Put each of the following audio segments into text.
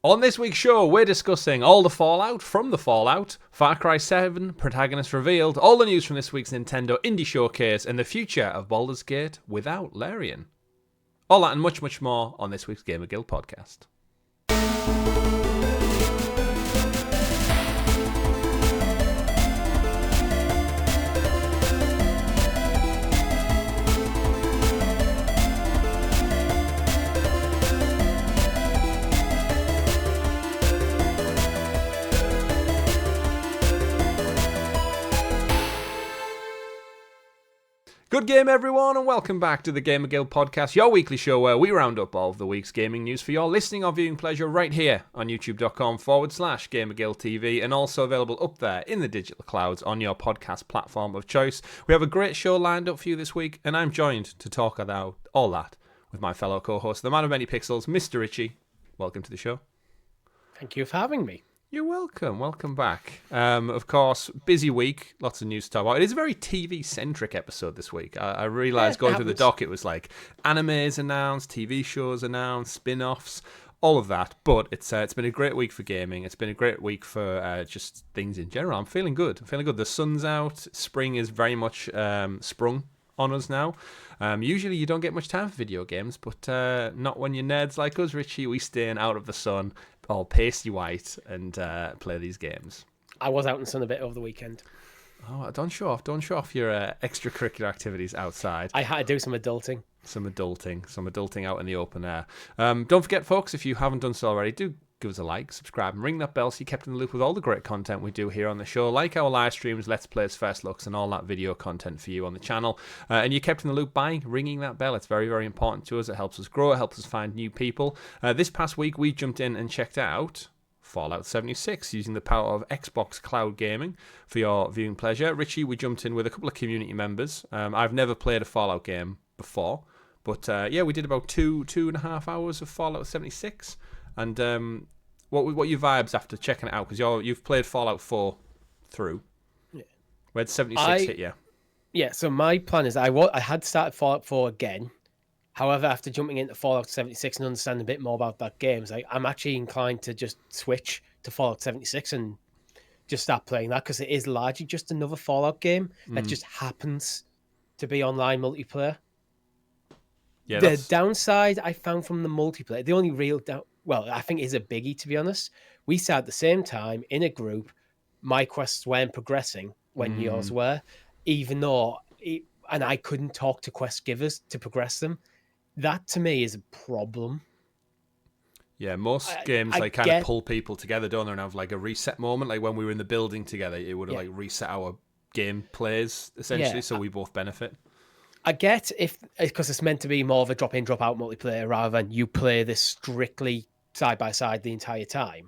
On this week's show, we're discussing all the fallout from the Fallout, Far Cry 7, protagonist revealed, all the news from this week's Nintendo Indie Showcase, and the future of Baldur's Gate without Larian. All that and much, much more on this week's GamerGuild Podcast. Good game, everyone, and welcome back to the GamerGuild Podcast, your weekly show where we round up all of the week's gaming news for your listening or viewing pleasure right here on youtube.com/GamerGuildTV, and also available up there in the digital clouds on your podcast platform of choice. We have a great show lined up for you this week, and I'm joined to talk about all that with my fellow co-host, the man of many pixels, Mr. Richie. Welcome to the show. Thank you for having me. You're welcome. Welcome back. Of course, busy week. Lots of news to talk about. It is a very TV-centric episode this week. I realised going through the doc, it was like animes announced, TV shows announced, spin-offs, all of that. But it's been a great week for gaming. It's been a great week for just things in general. I'm feeling good. The sun's out. Spring is very much sprung on us now. Usually you don't get much time for video games, but not when you're nerds like us, Richie. We staying out of the sun, all pasty white, and play these games. I was out in the sun a bit over the weekend. Oh, don't show off your extracurricular activities outside. I had to do some adulting. Some adulting out in the open air. Don't forget, folks, if you haven't done so already, do give us a like, subscribe, and ring that bell so you're kept in the loop with all the great content we do here on the show, like our live streams, Let's Plays, First Looks, and all that video content for you on the channel. And you're kept in the loop by ringing that bell. It's very, very important to us. It helps us grow. It helps us find new people. This past week, we jumped in and checked out Fallout 76 using the power of Xbox Cloud Gaming for your viewing pleasure. Richie, we jumped in with a couple of community members. I've never played a Fallout game before, but we did about two and a half hours of Fallout 76. And what were your vibes after checking it out? Because you've played Fallout 4 through. Yeah. Where'd 76 hit you? Yeah, so my plan is I had started Fallout 4 again. However, after jumping into Fallout 76 and understanding a bit more about that game, I'm actually inclined to just switch to Fallout 76 and just start playing that, because it is largely just another Fallout game that just happens to be online multiplayer. Yeah, the downside I found from the multiplayer, the only real I think is a biggie, to be honest. We started at the same time in a group. My quests weren't progressing when yours were, even though and I couldn't talk to quest givers to progress them. That to me is a problem. Yeah, most games kind of pull people together, don't they, and have like a reset moment. Like when we were in the building together, it would have like reset our game plays essentially, so we both benefit. I get because it's meant to be more of a drop in, drop out multiplayer rather than you play this strictly side by side the entire time.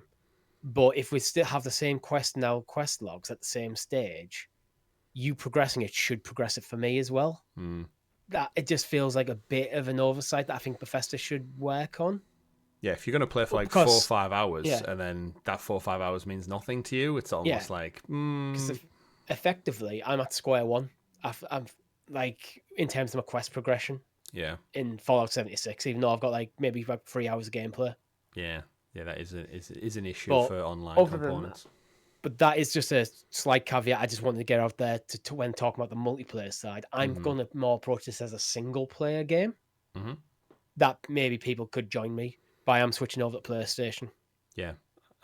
But if we still have the same quest logs at the same stage, you progressing it should progress it for me as well. That it just feels like a bit of an oversight that I think Bethesda should work on. Yeah, if you're going to play for 4 or 5 hours and then that 4 or 5 hours means nothing to you, it's almost like... Because effectively, I'm at square one. I'm like, in terms of my quest progression. Yeah. In Fallout 76, even though I've got maybe 3 hours of gameplay. Yeah, that is an issue for online components. But that is just a slight caveat. I just wanted to get out there to when talking about the multiplayer side. I'm going to more approach this as a single player game. That maybe people could join me by switching over to PlayStation. Yeah.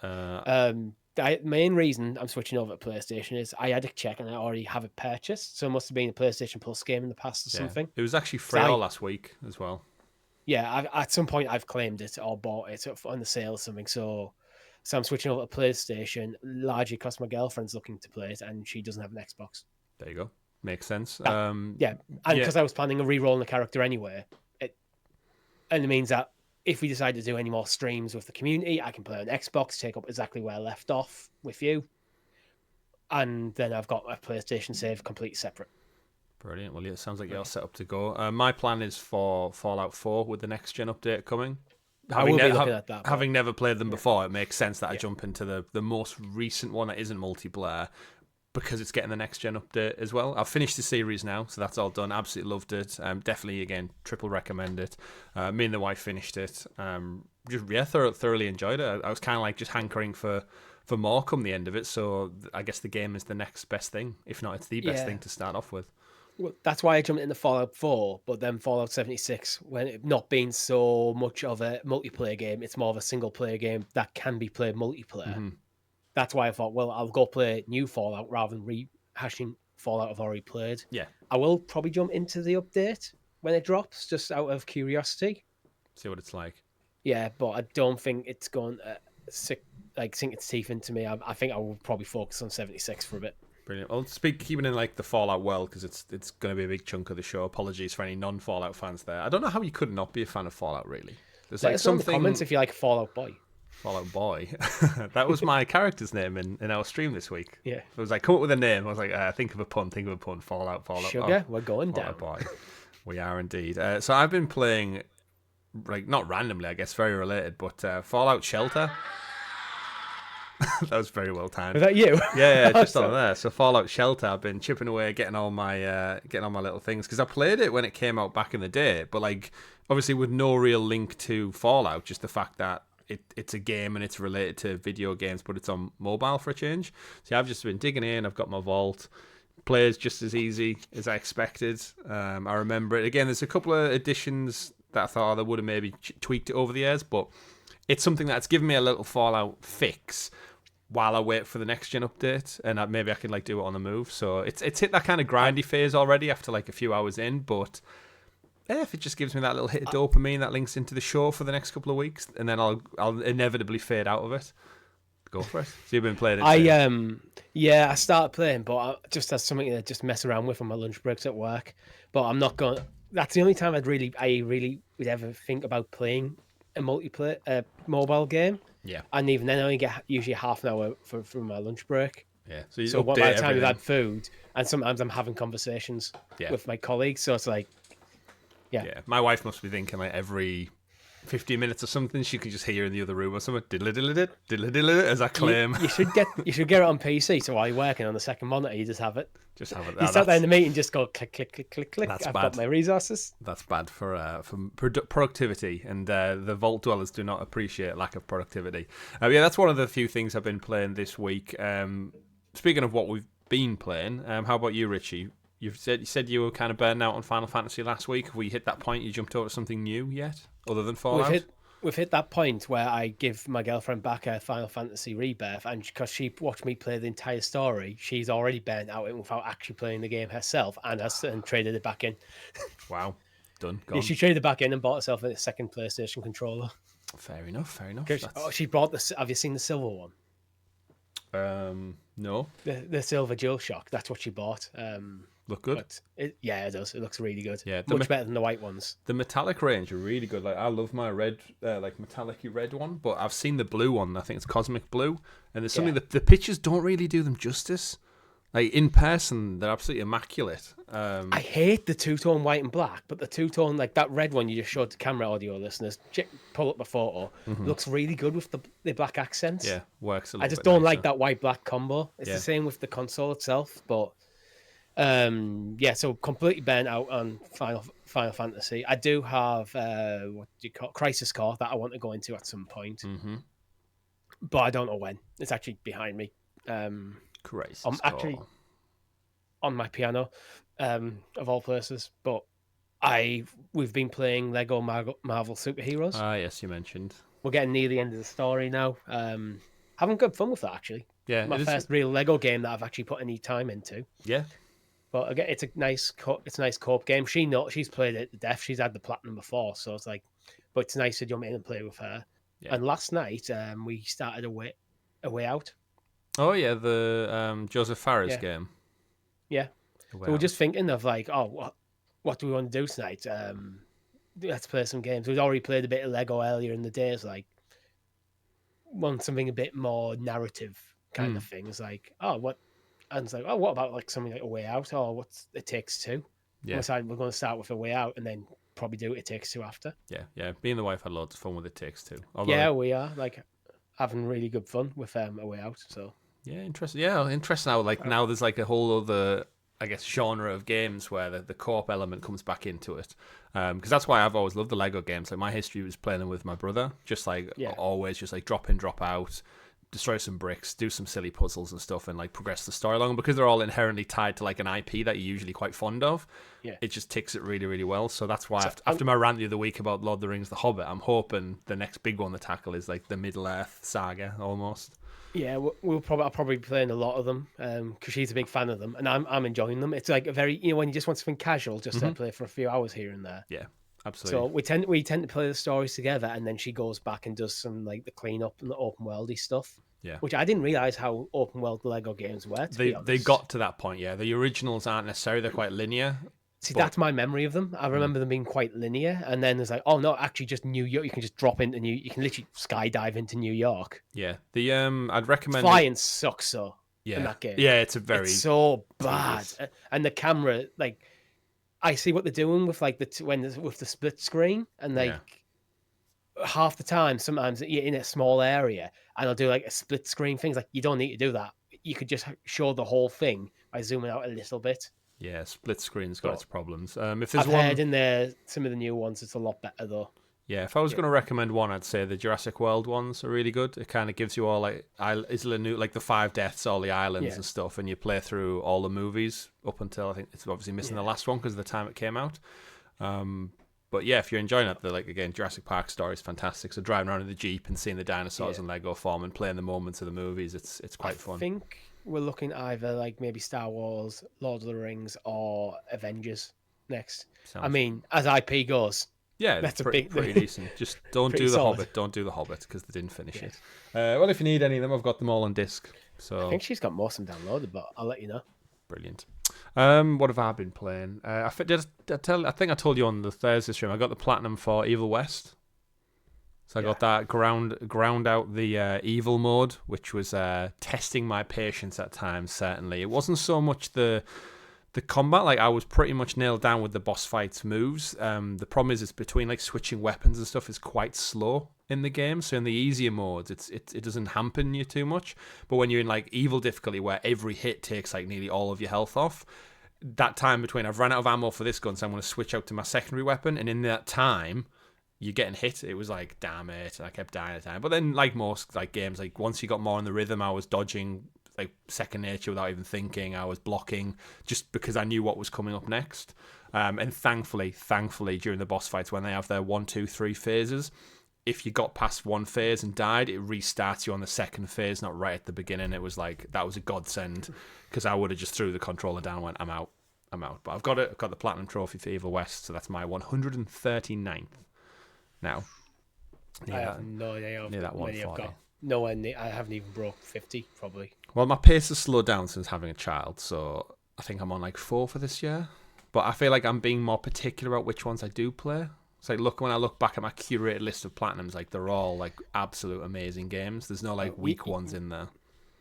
The main reason I'm switching over to PlayStation is I had to check and I already have it purchased. So it must have been a PlayStation Plus game in the past or something. It was actually free last week as well. Yeah, at some point I've claimed it or bought it on the sale or something. So I'm switching over to PlayStation largely because my girlfriend's looking to play it and she doesn't have an Xbox. There you go. Makes sense. And because I was planning on re-rolling the character anyway, it means that if we decide to do any more streams with the community, I can play on Xbox, take up exactly where I left off with you. And then I've got a PlayStation save completely separate. Brilliant. Well, it sounds like you're set up to go. My plan is for Fallout 4 with the next gen update coming. I will be looking at that. Having never played them before, it makes sense that I jump into the most recent one that isn't multiplayer, because it's getting the next gen update as well. I've finished the series now, so that's all done. Absolutely loved it. Definitely, again, triple recommend it. Me and the wife finished it. thoroughly enjoyed it. I was kind of like just hankering for more come the end of it. So I guess the game is the next best thing. If not, it's the best thing to start off with. Well, that's why I jumped into Fallout 4, but then Fallout 76, when it not being so much of a multiplayer game, it's more of a single player game that can be played multiplayer. Mm-hmm. That's why I thought, well, I'll go play new Fallout rather than rehashing Fallout I've already played. Yeah. I will probably jump into the update when it drops, just out of curiosity. See what it's like. Yeah, but I don't think it's going to sink its teeth into me. I think I will probably focus on 76 for a bit. Brilliant. Well, keeping in like the Fallout world, because it's going to be a big chunk of the show. Apologies for any non-Fallout fans there. I don't know how you could not be a fan of Fallout, really. There's Let us know in the comments if you like Fallout Boy. Fallout Boy. That was my character's name in our stream this week. Yeah. It was like, come up with a name. I was like, think of a pun. Fallout. Sugar, we're going Fallout down. Boy. We are indeed. So I've been playing, like, not randomly, I guess, very related, but Fallout Shelter. That was very well timed. Was that you? Yeah, just on there. So Fallout Shelter, I've been chipping away, getting all my little things, because I played it when it came out back in the day, but like obviously with no real link to Fallout, just the fact that it's a game and it's related to video games, but it's on mobile for a change. So I've just been digging in. I've got my vault. Plays just as easy as I expected. I remember it again. There's a couple of additions that I thought they would have maybe tweaked it over the years, but it's something that's given me a little Fallout fix while I wait for the next gen update, and maybe I can like do it on the move. So it's hit that kind of grindy phase already after like a few hours in, but if it just gives me that little hit of dopamine that links into the show for the next couple of weeks, and then I'll inevitably fade out of it. Go for it. So you've been playing it too? I started playing, but just as something to just mess around with on my lunch breaks at work. But I'm not going. That's the only time I really would ever think about playing a multiplayer mobile game. Yeah. And even then, I only get usually half an hour for my lunch break. Yeah. So by the time we've had food, and sometimes I'm having conversations with my colleagues, so it's like, yeah. My wife must be thinking like every 15 minutes or something, she can just hear in the other room or something, diddle-diddle-diddle-diddle, as I claim. You should get it on PC, so while you're working on the second monitor, you just have it. Just have it. You sat there in the meeting, just go click, click, click, click, click. That's I've bad. got my resources. That's bad for productivity, and the Vault Dwellers do not appreciate lack of productivity. That's one of the few things I've been playing this week. Speaking of what we've been playing, how about you, Richie? You said you were kind of burning out on Final Fantasy last week. Have we hit that point? You jumped over to something new yet, other than Fallout? We've hit that point where I give my girlfriend back a Final Fantasy Rebirth, and because she watched me play the entire story, she's already burnt out without actually playing the game herself, and traded it back in. Wow, done. Gone. Yeah, she traded it back in and bought herself a second PlayStation controller. Fair enough. She bought the. Have you seen the silver one? No. The silver DualShock. That's what she bought. Look good. It does. It looks really good. Yeah, much better than the white ones. The metallic range are really good. Like I love my red, like metallic-y red one, but I've seen the blue one. I think it's cosmic blue, and there's something the pictures don't really do them justice. Like in person, they're absolutely immaculate. I hate the two-tone white and black, but the two-tone, like that red one you just showed to camera audio listeners, pull up the photo. Looks really good with the black accents. Yeah, works a little bit. I just don't nicer. like that white-black combo. It's the same with the console itself, but so completely burnt out on Final Fantasy. I do have Crisis Core that I want to go into at some point, but I don't know when. It's actually behind me. Crisis I'm actually on my piano, of all places. But we've been playing Lego Marvel Superheroes. Ah, yes, you mentioned. We're getting near the end of the story now. Having good fun with that, actually. Yeah, my first real Lego game that I've actually put any time into. Yeah. But again, it's a nice co-op game. She's played it to death. She's had the platinum before, so it's like, but it's nice to jump in and play with her. Yeah. And last night, we started a way out. Oh yeah, the Joseph Fares game. Yeah. So we're just thinking of like, what do we want to do tonight? Let's play some games. We'd already played a bit of Lego earlier in the day. It's like, want something a bit more narrative kind of thing. It's like, what? And it's like, what about like something like A Way Out, or what's It Takes Two? Yeah. We're going to start with A Way Out and then probably do It Takes Two after. Yeah. Me and the wife had loads of fun with It Takes Two. Although, we are like having really good fun with A Way Out. So interesting. Yeah, interesting how like now there's like a whole other I guess, genre of games where the co-op element comes back into it. Because that's why I've always loved the Lego games. Like, my history was playing them with my brother, just like always, just like drop in, drop out, destroy some bricks, do some silly puzzles and stuff, and like progress the story along. Because they're all inherently tied to like an IP that you're usually quite fond of. Yeah, it just ticks it really, really well. So that's why after my rant the other week about Lord of the Rings, The Hobbit, I'm hoping the next big one to tackle is like the Middle Earth saga almost. Yeah, I'll probably be playing a lot of them because she's a big fan of them, and I'm enjoying them. It's like a very, when you just want something casual, just to play for a few hours here and there. Yeah, absolutely. So we tend to play the stories together, and then she goes back and does some like the cleanup and the open worldy stuff. Yeah, which I didn't realize how open world Lego games were. They got to that point. Yeah, the originals aren't necessarily, they're quite linear. See, that's my memory of them. I remember them being quite linear, and then there's like, oh no, actually, just New York. You can just drop into you can literally skydive into New York. Yeah, I'd recommend flying sucks though. Yeah, in that game. Yeah, it's so bad, and the camera, like, I see what they're doing with like with the split screen, and like half the time, sometimes you're in a small area, and I'll do like a split screen things. Like, you don't need to do that. You could just show the whole thing by zooming out a little bit. Yeah, split screen's got its problems. If there's heard in there some of the new ones, it's a lot better though. Yeah, if I was going to recommend one, I'd say the Jurassic World ones are really good. It kind of gives you all like Isla New, like the 5 deaths, all the islands and stuff, and you play through all the movies up until I think it's obviously missing the last one because of the time it came out. But yeah, if you're enjoying it, like again, Jurassic Park story is fantastic. So driving around in the Jeep and seeing the dinosaurs in Lego form and playing the moments of the movies, it's quite fun. I think we're looking either like maybe Star Wars, Lord of the Rings, or Avengers next. I mean, as IP goes, that's pretty decent. Just don't do the Hobbit. Don't do the Hobbit because they didn't finish it. Well, if you need any of them, I've got them all on disc. So I think she's got most of them downloaded, but I'll let you know. Brilliant. What have I been playing? I think I told you on the Thursday stream. I got the platinum for Evil West. So I got that ground out the evil mode, which was testing my patience at times. Certainly, it wasn't so much the combat. Like, I was pretty much nailed down with the boss fights moves. The problem is it's between like switching weapons and stuff is quite slow in the game. So in the easier modes, it doesn't hamper you too much. But when you're in like evil difficulty, where every hit takes like nearly all of your health off, that time between I've run out of ammo for this gun, so I'm going to switch out to my secondary weapon, and in that time you're getting hit. It was like, damn it, I kept dying at the time. But then, like most like games, like once you got more in the rhythm, I was dodging like second nature without even thinking. I was blocking just because I knew what was coming up next. And thankfully, during the boss fights, when they have their 1, 2, 3 phases, if you got past one phase and died, it restarts you on the second phase, not right at the beginning. It was like, that was a godsend, because I would have just threw the controller down and went, I'm out. But I've got it. I've got the platinum trophy for Evil West, so that's my 139th now. I have no idea. Near that 140. Nowhere near. I haven't even broke 50, probably. Well, my pace has slowed down since having a child, so I think I'm on like 4 for this year. But I feel like I'm being more particular about which ones I do play. It's like, when I look back at my curated list of platinums, like they're all like absolute amazing games. There's no like weak ones in there.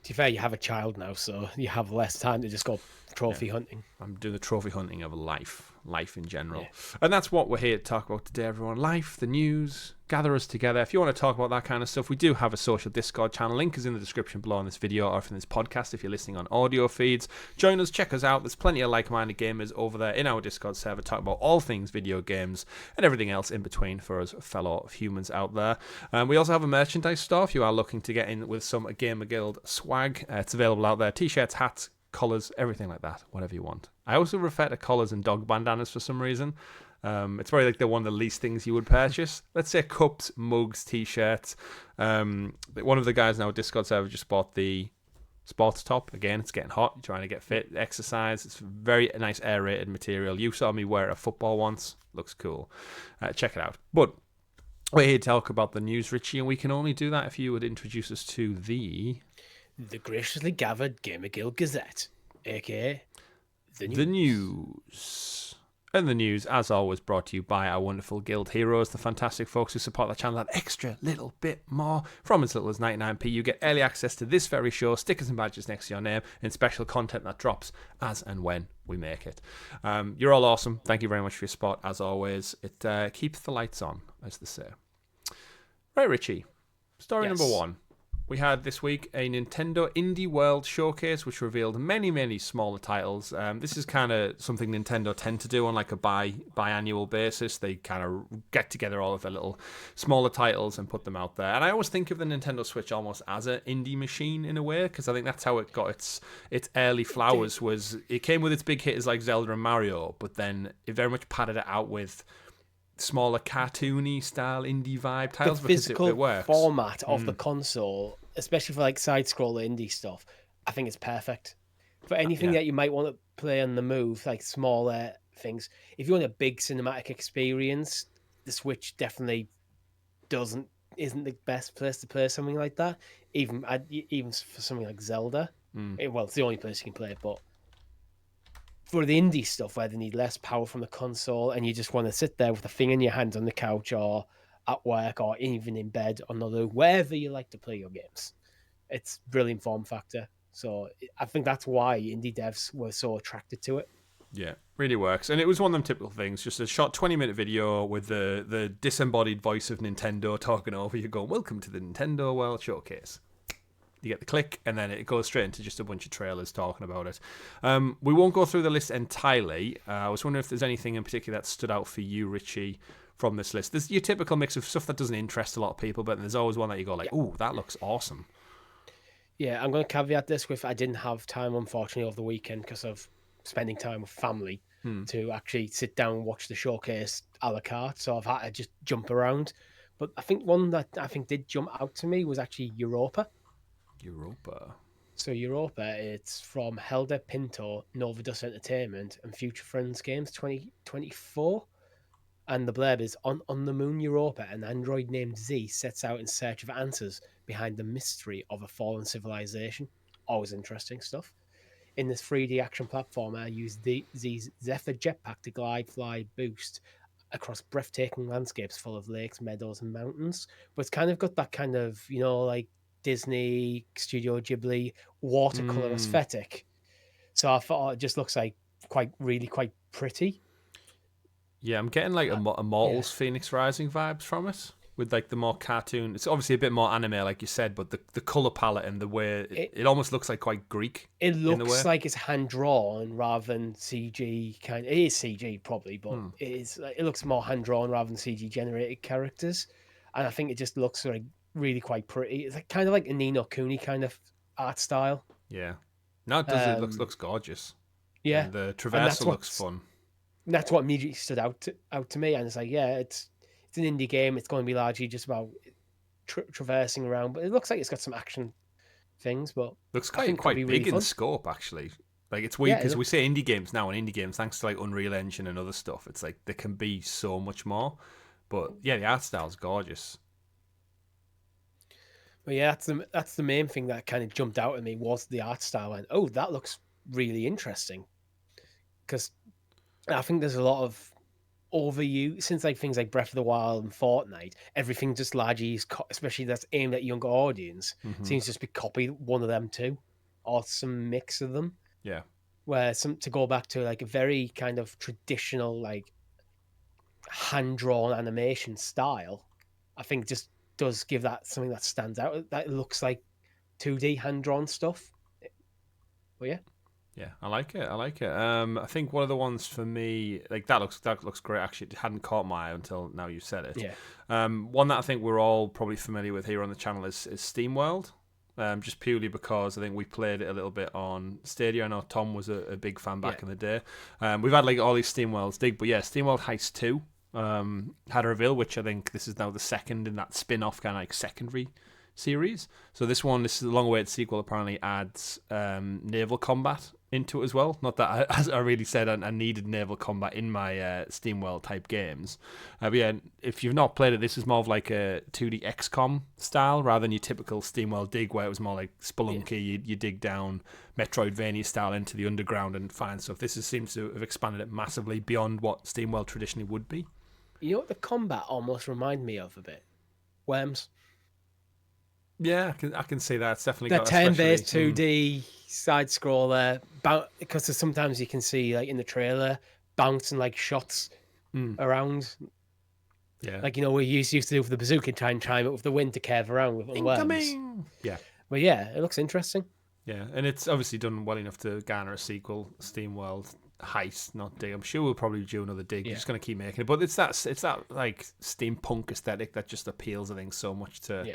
To be fair, you have a child now, so you have less time to just go trophy hunting. I'm doing the trophy hunting of life in general. And that's what we're here to talk about today, everyone. Life, the news, gather us together. If you want to talk about that kind of stuff, we do have a social Discord channel. Link is in the description below on this video or from this podcast if you're listening on audio feeds. Join us, check us out. There's plenty of like-minded gamers over there in our Discord server talking about all things video games and everything else in between for us fellow humans out there. We also have a merchandise store if you are looking to get in with some GamerGuild swag. It's available out there. T-shirts, hats, collars, everything like that, whatever you want. I also refer to collars and dog bandanas for some reason. It's probably like they're one of the least things you would purchase. Let's say cups, mugs, t-shirts. One of the guys in our Discord server just bought the sports top. Again, it's getting hot. You're trying to get fit, exercise. It's very nice aerated material. You saw me wear it at football once. Looks cool. Check it out. But we're here to talk about the news, Richie, and we can only do that if you would introduce us to the graciously gathered GamerGuild Gazette, aka the news. And the news, as always, brought to you by our wonderful guild heroes, the fantastic folks who support the channel that extra little bit more. From as little as 99p, you get early access to this very show, stickers and badges next to your name, and special content that drops as and when we make it. You're all awesome. Thank you very much for your support, as always. It keeps the lights on, as they say. Right, Richie. Story number 1. we had this week a Nintendo Indie World Showcase, which revealed many smaller titles. This is kind of something Nintendo tend to do on like a biannual basis. They kind of get together all of their little smaller titles and put them out there. And I always think of the Nintendo Switch almost as an indie machine in a way, because I think that's how it got its early flowers. Was it came with its big hitters like Zelda and Mario, but then it very much padded it out with smaller cartoony style indie vibe titles. The physical it works. format of the console, especially for like side scroller indie stuff, I think it's perfect for anything that you might want to play on the move, like smaller things. If you want a big cinematic experience, the Switch definitely isn't the best place to play something like that. Even for something like Zelda, well, it's the only place you can play it, but for the indie stuff where they need less power from the console and you just want to sit there with a thing in your hand on the couch or at work or even in bed or wherever you like to play your games, it's brilliant form factor. So I think that's why indie devs were so attracted to it. Yeah, really works. And it was one of them typical things, just a short 20-minute video with the disembodied voice of Nintendo talking over you going, welcome to the Nintendo World Showcase. You get the click, and then it goes straight into just a bunch of trailers talking about it. We won't go through the list entirely. I was wondering if there's anything in particular that stood out for you, Richie, from this list. There's your typical mix of stuff that doesn't interest a lot of people, but there's always one that you go like, ooh, that looks awesome. Yeah, I'm going to caveat this with I didn't have time, unfortunately, over the weekend because of spending time with family to actually sit down and watch the showcase a la carte. So I've had to just jump around. But I think one that I think did jump out to me was actually Europa. So Europa, it's from Helder Pinto, Novadus Entertainment, and Future Friends Games 2024. And the blurb is, on the moon Europa, an android named Z sets out in search of answers behind the mystery of a fallen civilization. Always interesting stuff. In this 3D action platformer, use Z's Zephyr jetpack to glide, fly, boost across breathtaking landscapes full of lakes, meadows, and mountains. But it's kind of got that kind of, like Disney, Studio Ghibli, watercolor aesthetic. So I thought it just looks like quite pretty. Yeah, I'm getting like Immortals Phoenix Rising vibes from it, with like the more cartoon. It's obviously a bit more anime, like you said, but the color palette and the way it almost looks like quite Greek. It looks like it's hand drawn rather than CG. It is CG probably, but it looks more hand drawn rather than CG generated characters, and I think it just looks like really quite pretty. It's like kind of like a Ni no Kuni kind of art style. Yeah, no, it does. It looks gorgeous. Yeah, and the traversal looks fun. That's what immediately stood out to me, and it's like, yeah, it's an indie game. It's going to be largely just about traversing around, but it looks like it's got some action things. But looks quite big really in scope, actually. Like it's weird because we say indie games now, and indie games, thanks to like Unreal Engine and other stuff, it's like there can be so much more. But yeah, the art style's gorgeous. But yeah, that's the main thing that kind of jumped out at me was the art style, and oh, that looks really interesting. Because I think there's a lot of overuse since like things like Breath of the Wild and Fortnite. Everything just largely is, especially that's aimed at younger audience, seems to just be copied one of them too, or some mix of them. Yeah, where to go back to like a very kind of traditional like hand drawn animation style, I think just does give that something that stands out. That looks like 2D hand drawn stuff. But yeah. Yeah, I like it. I think one of the ones for me, like that looks great. Actually, it hadn't caught my eye until now you said it. Yeah. One that I think we're all probably familiar with here on the channel is SteamWorld. Just purely because I think we played it a little bit on Stadia. I know Tom was a big fan back in the day. We've had like all these SteamWorlds but yeah, SteamWorld Heist 2 had a reveal, which I think this is now the second in that spin-off kind of like secondary series. So this is a long-awaited sequel, apparently adds naval combat into it as well. Not that, as I really said, I needed naval combat in my SteamWorld type games. But yeah, if you've not played it, this is more of like a 2D XCOM style rather than your typical SteamWorld dig where it was more like Spelunky. You dig down Metroidvania style into the underground and find stuff. This seems to have expanded it massively beyond what SteamWorld traditionally would be. You know what the combat almost reminded me of a bit? Worms. Yeah, I can see that. It's definitely got a turn-based 2D side scroller, because sometimes you can see like in the trailer bouncing like shots around. Yeah. Like, we used to do with the bazooka, try and time it with the wind to curve around with worms. Incoming! Yeah. But yeah, it looks interesting. Yeah, and it's obviously done well enough to garner a sequel, SteamWorld Heist, not Dig. I'm sure we'll probably do another Dig. We're just going to keep making it. But it's that like steampunk aesthetic that just appeals, I think, so much to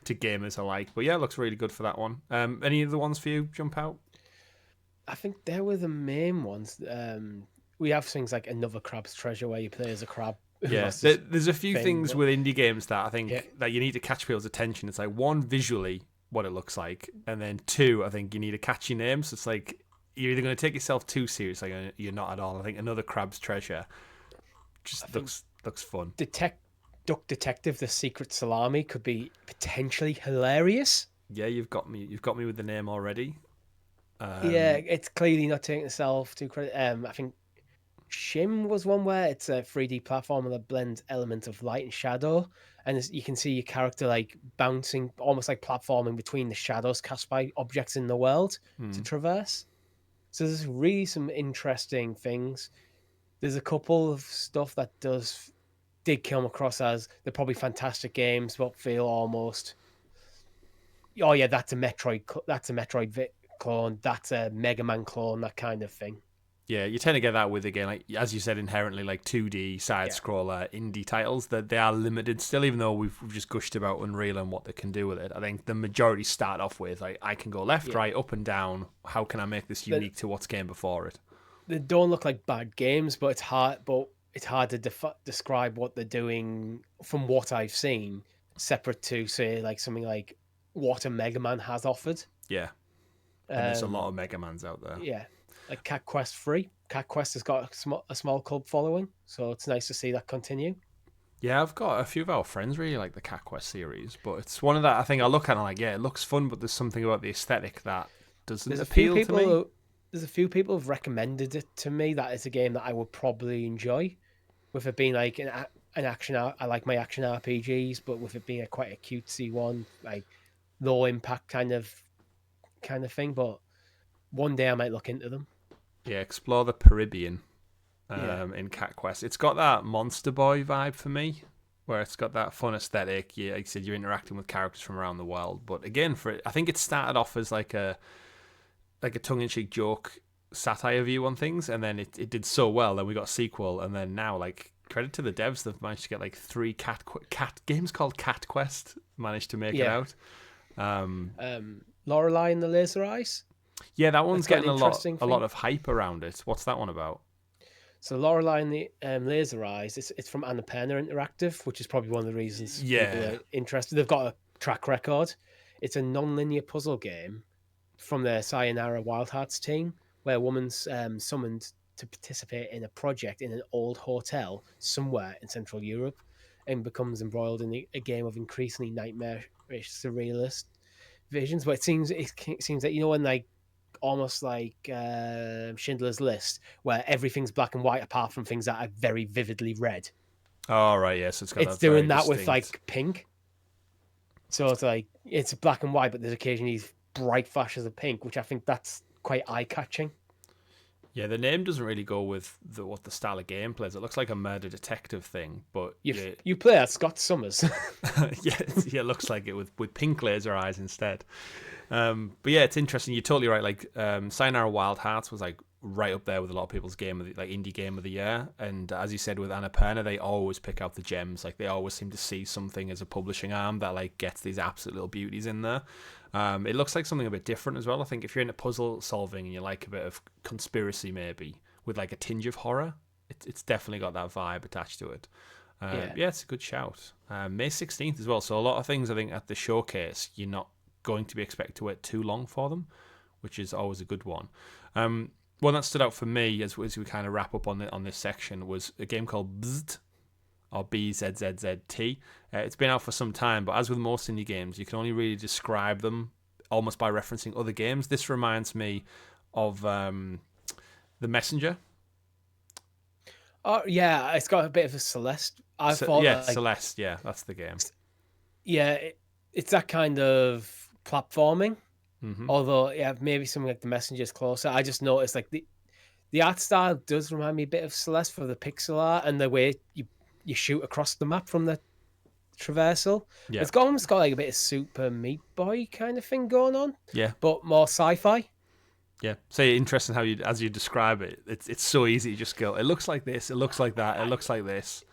gamers alike. But yeah, it looks really good for that one. Any other ones for you jump out? I think they were the main ones. We have things like Another Crab's Treasure, where you play as a crab. Yeah, there's a few things with indie games that I think that you need to catch people's attention. It's like, one, visually, what it looks like, and then two, I think you need a catchy name. So it's like you're either going to take yourself too seriously, or you're not at all. I think Another Crab's Treasure just looks fun. Duck Detective: The Secret Salami could be potentially hilarious. Yeah, you've got me with the name already. Yeah, it's clearly not taking itself too credit. I think Shim was one where it's a 3D platformer that blends elements of light and shadow, and you can see your character like bouncing, almost like platforming between the shadows cast by objects in the world to traverse. So there's really some interesting things. There's a couple of stuff that did come across as they're probably fantastic games, but feel almost, oh yeah, that's a Metroid clone, that's a Mega Man clone, that kind of thing. Yeah, you tend to get that with, again, like as you said, inherently like 2D side-scroller indie titles, that they are limited still, even though we've just gushed about Unreal and what they can do with it. I think the majority start off with, like, I can go left, right, up and down. How can I make this unique to what's came before it? They don't look like bad games, but it's hard to describe what they're doing from what I've seen, separate to, say, like something like what a Mega Man has offered. Yeah. And there's a lot of Mega Mans out there. Yeah. Like Cat Quest 3. Cat Quest has got a small cult following, so it's nice to see that continue. Yeah, I've got a few of our friends really like the Cat Quest series, but it's one of that I think I look at and like, yeah, it looks fun, but there's something about the aesthetic that doesn't appeal to me. There's a few people who've recommended it to me. That is a game that I would probably enjoy, with it being like an action. I like my action RPGs, but with it being quite a cutesy one, like low impact kind of thing. But one day I might look into them. Yeah, explore the Caribbean in Cat Quest. It's got that Monster Boy vibe for me, where it's got that fun aesthetic. Yeah, like you said, you're interacting with characters from around the world. But again, I think it started off as like a tongue-in-cheek joke satire view on things, and then it did so well that we got a sequel, and then now, like, credit to the devs, they've managed to get like 3 cat games called Cat Quest managed to make it out. Lorelei and the Laser Eyes. Yeah, that one's getting a lot of hype around it. What's that one about? So Lorelei and the Laser Eyes, it's from Annapurna Interactive, which is probably one of the reasons people are interested. They've got a track record. It's a non-linear puzzle game from the Sayonara Wild Hearts team, where a woman's summoned to participate in a project in an old hotel somewhere in Central Europe, and becomes embroiled in a game of increasingly nightmarish, surrealist visions. But it seems that, when like almost like Schindler's List, where everything's black and white apart from things that are very vividly red. Oh right, yes, it's doing that with like pink. So it's like it's black and white, but there's occasionally these bright flashes of pink, which I think that's quite eye-catching. Yeah, the name doesn't really go with what the style of gameplay is. It looks like a murder detective thing, but you play as Scott Summers. yeah, it looks like it with pink laser eyes instead. But yeah, it's interesting. You're totally right. Like Sayonara Wild Hearts was like right up there with a lot of people's indie game of the year. And as you said, with Annapurna, they always pick out the gems. Like they always seem to see something as a publishing arm that like gets these absolute little beauties in there. It looks like something a bit different as well. I think if you're into puzzle solving and you like a bit of conspiracy, maybe with like a tinge of horror, it's definitely got that vibe attached to it. Yeah, it's a good shout. May 16th as well. So a lot of things I think at the showcase, you're not going to be expected to wait too long for them, which is always a good one. One that stood out for me as we kind of wrap up on this section was a game called Bzzzt, or BZZZT. It's been out for some time, but as with most indie games, you can only really describe them almost by referencing other games. This reminds me of The Messenger. Oh yeah, it's got a bit of a Celeste. Celeste. Yeah, that's the game. Yeah, it's that kind of platforming. Mm-hmm. Although, maybe something like The Messenger is closer. I just noticed like the art style does remind me a bit of Celeste for the pixel art and the way you shoot across the map from the traversal. Yeah. It's almost got like a bit of Super Meat Boy kind of thing going on. Yeah. But more sci-fi. Yeah. So interesting how as you describe it, it's so easy to just go, it looks like this, it looks like that, it looks like this.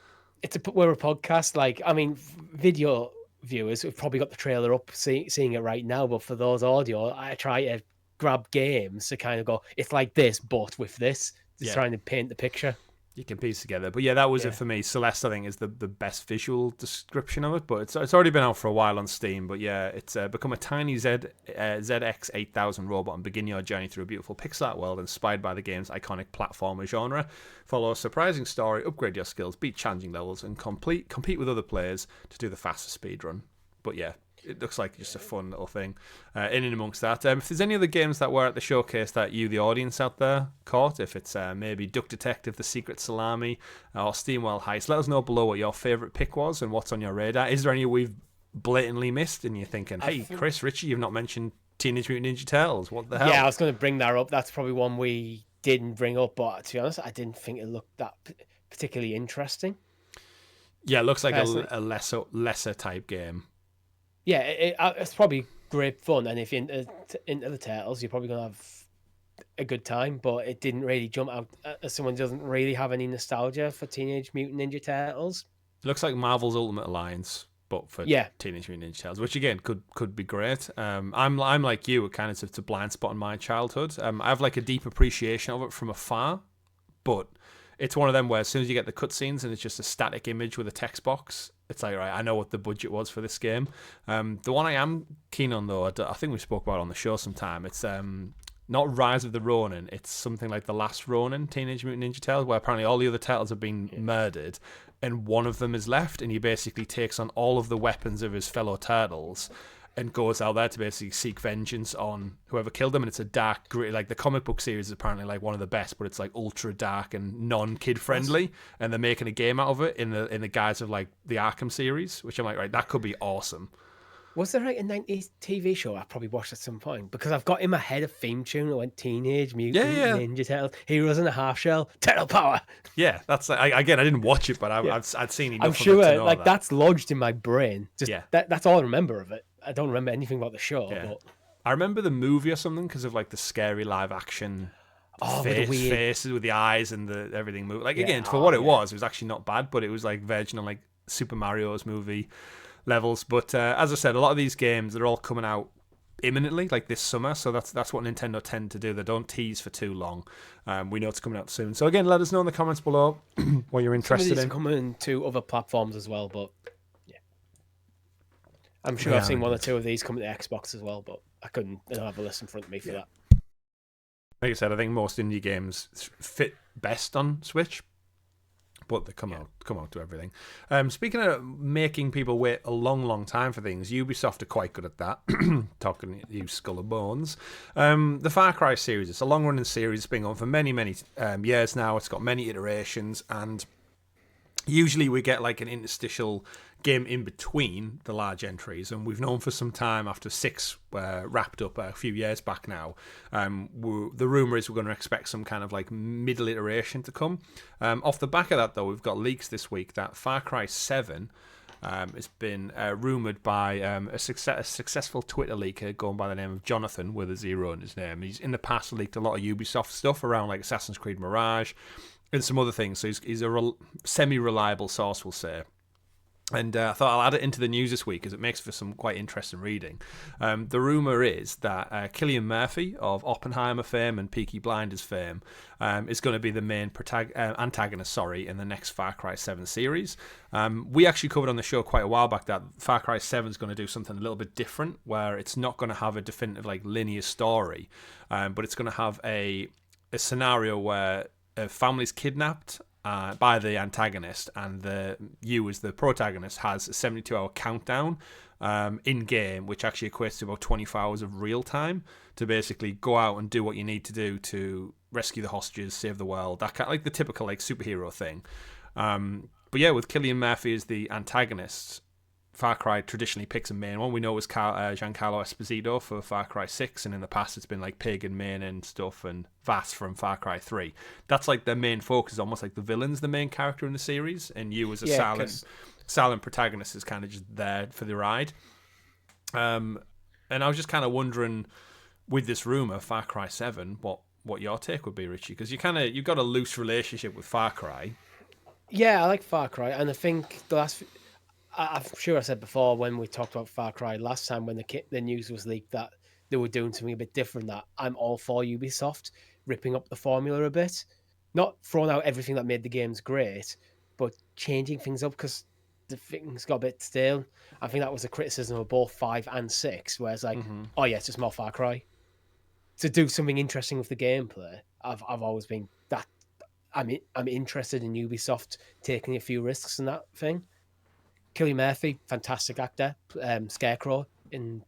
We're a podcast. Like, I mean, video viewers have probably got the trailer up, seeing it right now. But for those audio, I try to grab games to kind of go, it's like this, but with this, just trying to paint the picture. You can piece together. But yeah, that was it for me. Celeste, I think, is the best visual description of it. But it's already been out for a while on Steam. But yeah, it's become a tiny ZX 8000 robot and begin your journey through a beautiful pixel art world inspired by the game's iconic platformer genre. Follow a surprising story, upgrade your skills, beat challenging levels, and compete with other players to do the fastest speed run. But yeah, it looks like just a fun little thing in and amongst that. If there's any other games that were at the showcase that you, the audience out there, caught, if it's maybe Duck Detective, The Secret Salami, or Steamwell Heist, let us know below what your favourite pick was and what's on your radar. Is there any we've blatantly missed and you're thinking, hey, Chris, Richie, you've not mentioned Teenage Mutant Ninja Turtles. What the hell? Yeah, I was going to bring that up. That's probably one we didn't bring up, but to be honest, I didn't think it looked that particularly interesting. Yeah, it looks like a lesser type game. Yeah, it's probably great fun, and if you're into the Turtles, you're probably going to have a good time, but it didn't really jump out as someone who doesn't really have any nostalgia for Teenage Mutant Ninja Turtles. It looks like Marvel's Ultimate Alliance, but for Teenage Mutant Ninja Turtles, which again could be great. I'm like you, it kind of it's a blind spot in my childhood. I have like a deep appreciation of it from afar, but it's one of them where as soon as you get the cutscenes and it's just a static image with a text box, it's like, right, I know what the budget was for this game. The one I am keen on, though, I think we spoke about it on the show sometime, it's not Rise of the Ronin, it's something like The Last Ronin, Teenage Mutant Ninja Turtles, where apparently all the other turtles have been murdered, and one of them is left, and he basically takes on all of the weapons of his fellow turtles, and goes out there to basically seek vengeance on whoever killed him. And it's a dark, gritty, like the comic book series is apparently like one of the best, but it's like ultra dark and non-kid friendly. And they're making a game out of it in the guise of like the Arkham series, which I'm like, right, that could be awesome. Was there like a 90s TV show I probably watched at some point? Because I've got in my head a theme tune that went Teenage Mutant Ninja Turtles, Heroes in a Half Shell, Turtle Power. Yeah, that's again, I didn't watch it, but I'd seen enough. I'm sure of it to know like that's lodged in my brain. Just yeah. That's all I remember of it. I don't remember anything about the show. Yeah. But I remember the movie or something because of like the scary live action faces with the eyes and the everything moving. Like again, for what it was actually not bad, but it was like verging on like Super Mario's movie levels. But as I said, a lot of these games, they're all coming out imminently, like this summer. So that's what Nintendo tend to do. They don't tease for too long. We know it's coming out soon. So again, let us know in the comments below what you're interested in. Coming to other platforms as well, but yeah, I'm sure I've seen one or two of these coming to Xbox as well, but I don't have a list in front of me for that. Like I said, I think most indie games fit best on Switch, but they come out to everything. Speaking of making people wait a long time for things, Ubisoft are quite good at that. Talking to you, Skull and Bones. The Far Cry series, it's a long-running series. It's been on for many years now. It's got many iterations, and usually we get like an interstitial game in between the large entries, and we've known for some time after 6 wrapped up a few years back now, the rumour is we're going to expect some kind of like middle iteration to come. Off the back of that though, we've got leaks this week that Far Cry 7 has been rumoured by a successful Twitter leaker going by the name of Jonathan with a 0 in his name. He's in the past leaked a lot of Ubisoft stuff around like Assassin's Creed Mirage and some other things, so he's a semi-reliable source, we'll say. And I thought I'll add it into the news this week because it makes for some quite interesting reading. The rumour is that Cillian Murphy of Oppenheimer fame and Peaky Blinders fame is going to be the main antagonist in the next Far Cry 7 series. We actually covered on the show quite a while back that Far Cry 7 is going to do something a little bit different, where it's not going to have a definitive like linear story, but it's going to have a scenario where a family's kidnapped by the antagonist, and you as the protagonist has a 72-hour countdown in game, which actually equates to about 24 hours of real time to basically go out and do what you need to do to rescue the hostages, save the world, that kind of, like the typical like superhero thing. But yeah, with Cillian Murphy as the antagonist, Far Cry traditionally picks a main one. We know it was Giancarlo Esposito for Far Cry 6, and in the past it's been like Pagan Main and stuff, and Vass from Far Cry 3. That's like their main focus, almost like the villain's the main character in the series, and you as a silent protagonist is kind of just there for the ride. And I was just kind of wondering, with this rumor, Far Cry 7, what your take would be, Richie, because you've got a loose relationship with Far Cry. Yeah, I like Far Cry, and I think I'm sure I said before when we talked about Far Cry last time when the news was leaked that they were doing something a bit different, that I'm all for Ubisoft ripping up the formula a bit. Not throwing out everything that made the games great, but changing things up because the things got a bit stale. I think that was a criticism of both 5 and 6, where it's like, oh yeah, it's just more Far Cry. To do something interesting with the gameplay, I've always been that I'm interested in Ubisoft taking a few risks in that thing. Cillian Murphy, fantastic actor, Scarecrow in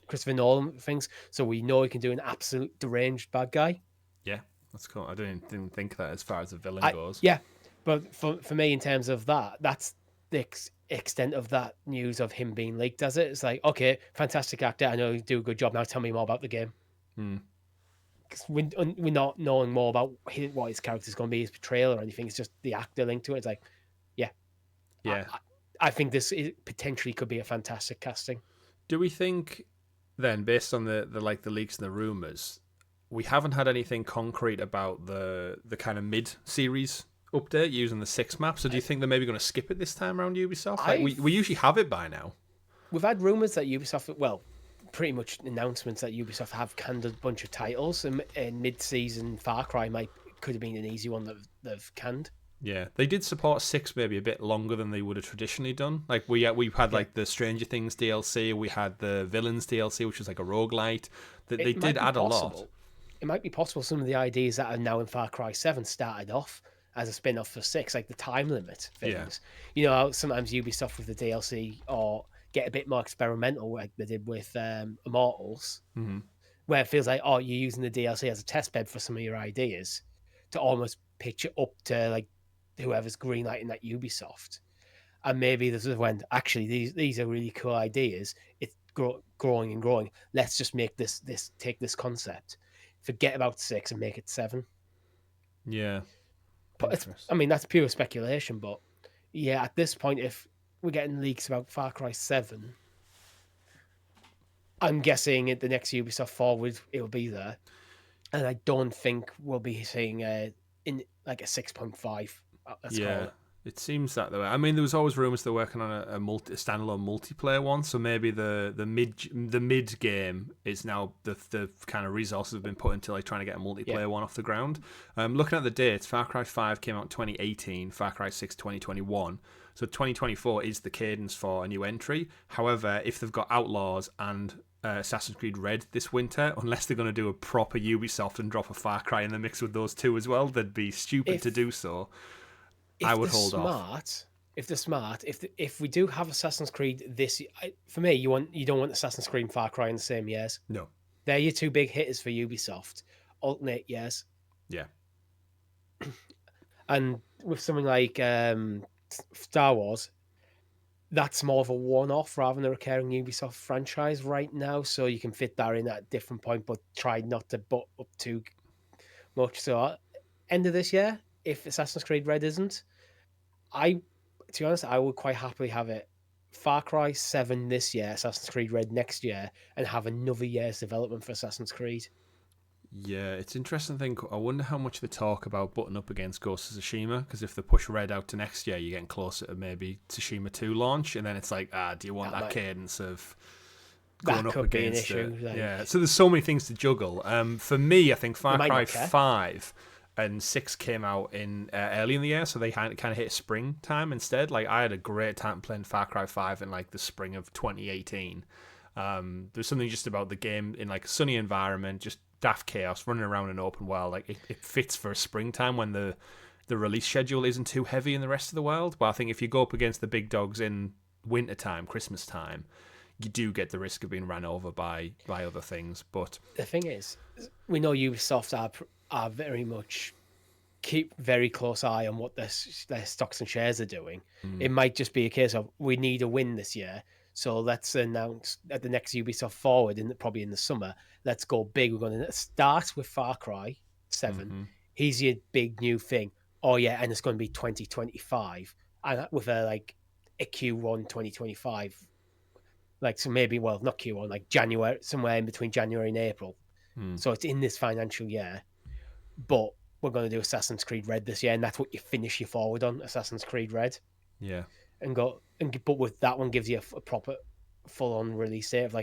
Christopher Nolan things. So we know he can do an absolute deranged bad guy. Yeah, that's cool. I didn't think that as far as the villain goes. Yeah, but for me, in terms of that's the extent of that news of him being leaked as it. It's like, okay, fantastic actor. I know you do a good job. Now tell me more about the game. Because we're not knowing more about what his character's going to be, his portrayal or anything. It's just the actor linked to it. It's like, yeah. I think this potentially could be a fantastic casting. Do we think then, based on the leaks and the rumors, we haven't had anything concrete about the kind of mid-series update using the 6 map? So do you think they're maybe going to skip it this time around Ubisoft? We usually have it by now. We've had rumors that Ubisoft, pretty much announcements that Ubisoft have canned a bunch of titles, and mid-season Far Cry could have been an easy one that they've canned. Yeah, they did support 6 maybe a bit longer than they would have traditionally done. Like we had like the Stranger Things DLC, we had the Villains DLC, which was like a roguelite. They did add a lot. It might be possible some of the ideas that are now in Far Cry 7 started off as a spin-off for 6, like the time limit things. Yeah. You know how sometimes Ubisoft with the DLC or get a bit more experimental, like they did with Immortals, where it feels like, you're using the DLC as a test bed for some of your ideas to almost pitch it up to like whoever's greenlighting that Ubisoft. And maybe this is when, actually, these are really cool ideas. It's growing and growing. Let's just make take this concept, forget about 6 and make it 7. Yeah. But that's pure speculation, but yeah, at this point, if we're getting leaks about Far Cry 7, I'm guessing at the next Ubisoft Forward, it'll be there. And I don't think we'll be seeing in like a 6.5. Yeah, it seems that way. I mean, there was always rumors they're working on a standalone multiplayer one, so maybe the mid game is now the kind of resources have been put into like trying to get a multiplayer one off the ground. Looking at the dates, Far Cry 5 came out in 2018, Far Cry 6 2021. So 2024 is the cadence for a new entry. However, if they've got Outlaws and Assassin's Creed Red this winter, unless they're going to do a proper Ubisoft and drop a Far Cry in the mix with those two as well, they'd be stupid to do so. I would hold off. If they're smart, if we do have Assassin's Creed this year, for me, you don't want Assassin's Creed and Far Cry in the same years. No. They're your two big hitters for Ubisoft. Alternate years. Yeah. And with something like Star Wars, that's more of a one-off rather than a recurring Ubisoft franchise right now, so you can fit that in at a different point, but try not to butt up too much. So end of this year, if Assassin's Creed Red isn't, to be honest, I would quite happily have it Far Cry 7 this year, Assassin's Creed Red next year, and have another year's development for Assassin's Creed. Yeah, it's interesting thing. I wonder how much they talk about butting up against Ghost of Tsushima, because if they push Red out to next year, you're getting closer to maybe Tsushima 2 launch, and then it's like, do you want that cadence of going up against it? Yeah, so there's so many things to juggle. For me, I think Far Cry 5 and 6 came out in early in the year, so they kind of hit springtime instead. Like, I had a great time playing Far Cry 5 in like the spring of 2018. There's something just about the game in like a sunny environment, just daft chaos, running around in open world. Like it fits for springtime when the release schedule isn't too heavy in the rest of the world. But I think if you go up against the big dogs in wintertime, Christmas time, you do get the risk of being ran over by other things. But the thing is, we know Ubisoft are very much keep very close eye on what their stocks and shares are doing. It might just be a case of we need a win this year, so let's announce at the next Ubisoft Forward, probably in the summer, let's go big. We're going to start with Far Cry 7. Here's your big new thing. Oh yeah, and it's going to be 2025, and with a Q1 2025, so maybe, well, not Q1, like January, somewhere in between January and April. So it's in this financial year, but we're going to do Assassin's Creed Red this year, and that's what you finish your Forward on, Assassin's Creed Red. Yeah. But with that one gives you a proper full-on release date of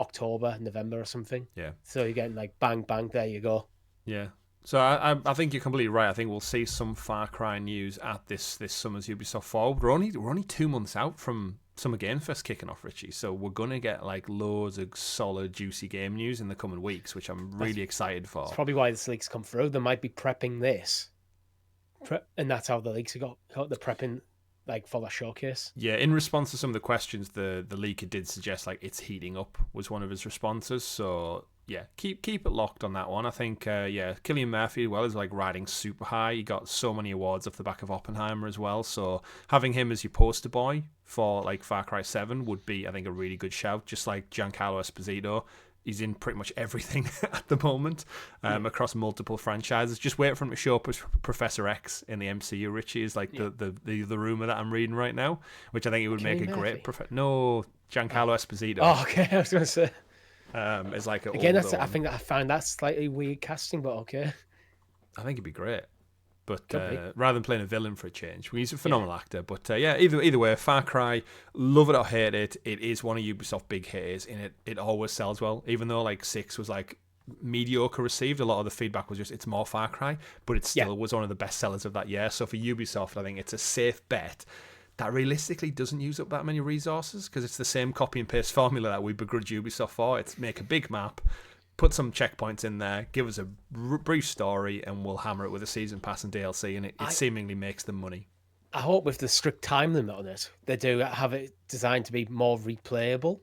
October, November or something. Yeah. So you're getting bang, bang, there you go. Yeah. So I think you're completely right. I think we'll see some Far Cry news at this summer's Ubisoft Forward. We're only 2 months out from Summer Game Fest kicking off, Richie. So we're gonna get loads of solid, juicy game news in the coming weeks, which I'm really excited for. That's probably why this leaks come through. They might be prepping this, and that's how the leaks got. They're prepping for the showcase. Yeah, in response to some of the questions, the leaker did suggest it's heating up was one of his responses. So yeah, keep it locked on that one. I think Cillian Murphy is riding super high. He got so many awards off the back of Oppenheimer as well. So having him as your poster boy for Far Cry 7 would be, I think, a really good shout. Just like Giancarlo Esposito, he's in pretty much everything at the moment across multiple franchises. Just wait for him to show up as Professor X in the MCU. Richie is the rumor that I'm reading right now, which I think it would make a great No, Giancarlo Esposito. Oh, okay. I was going to say. It's again. I think that I found that slightly weird casting, but okay. I think it'd be great, but rather than playing a villain for a change, he's a phenomenal actor. But either way, Far Cry, love it or hate it, it is one of Ubisoft's big hitters, and it always sells well. Even though 6 was mediocre received, a lot of the feedback was just it's more Far Cry, but it still was one of the best sellers of that year. So for Ubisoft, I think it's a safe bet that realistically doesn't use up that many resources, because it's the same copy and paste formula that we begrudge Ubisoft for. It's make a big map, put some checkpoints in there, give us a brief story, and we'll hammer it with a season pass and DLC, and it seemingly makes them money. I hope with the strict time limit on it, they do have it designed to be more replayable.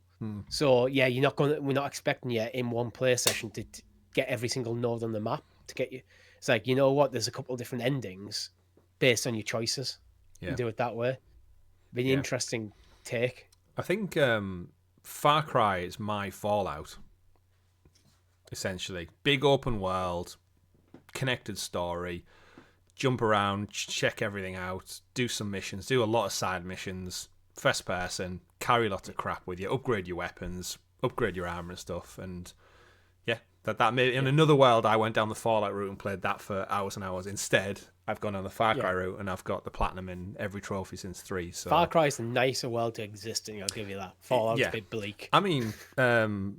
So yeah, we're not expecting you in one play session to get every single node on the map to get you. It's there's a couple of different endings based on your choices. And do it that way. Be an interesting take. I think Far Cry is my Fallout, essentially. Big open world, connected story, jump around, check everything out, do some missions, do a lot of side missions, first person, carry lots of crap with you, upgrade your weapons, upgrade your armor and stuff, and that made in another world I went down the Fallout route and played that for hours and hours. Instead, I've gone on the Far Cry route and I've got the platinum in every trophy since 3. So Far Cry is a nicer world to exist in, I'll give you that. Fallout's a bit bleak. I mean,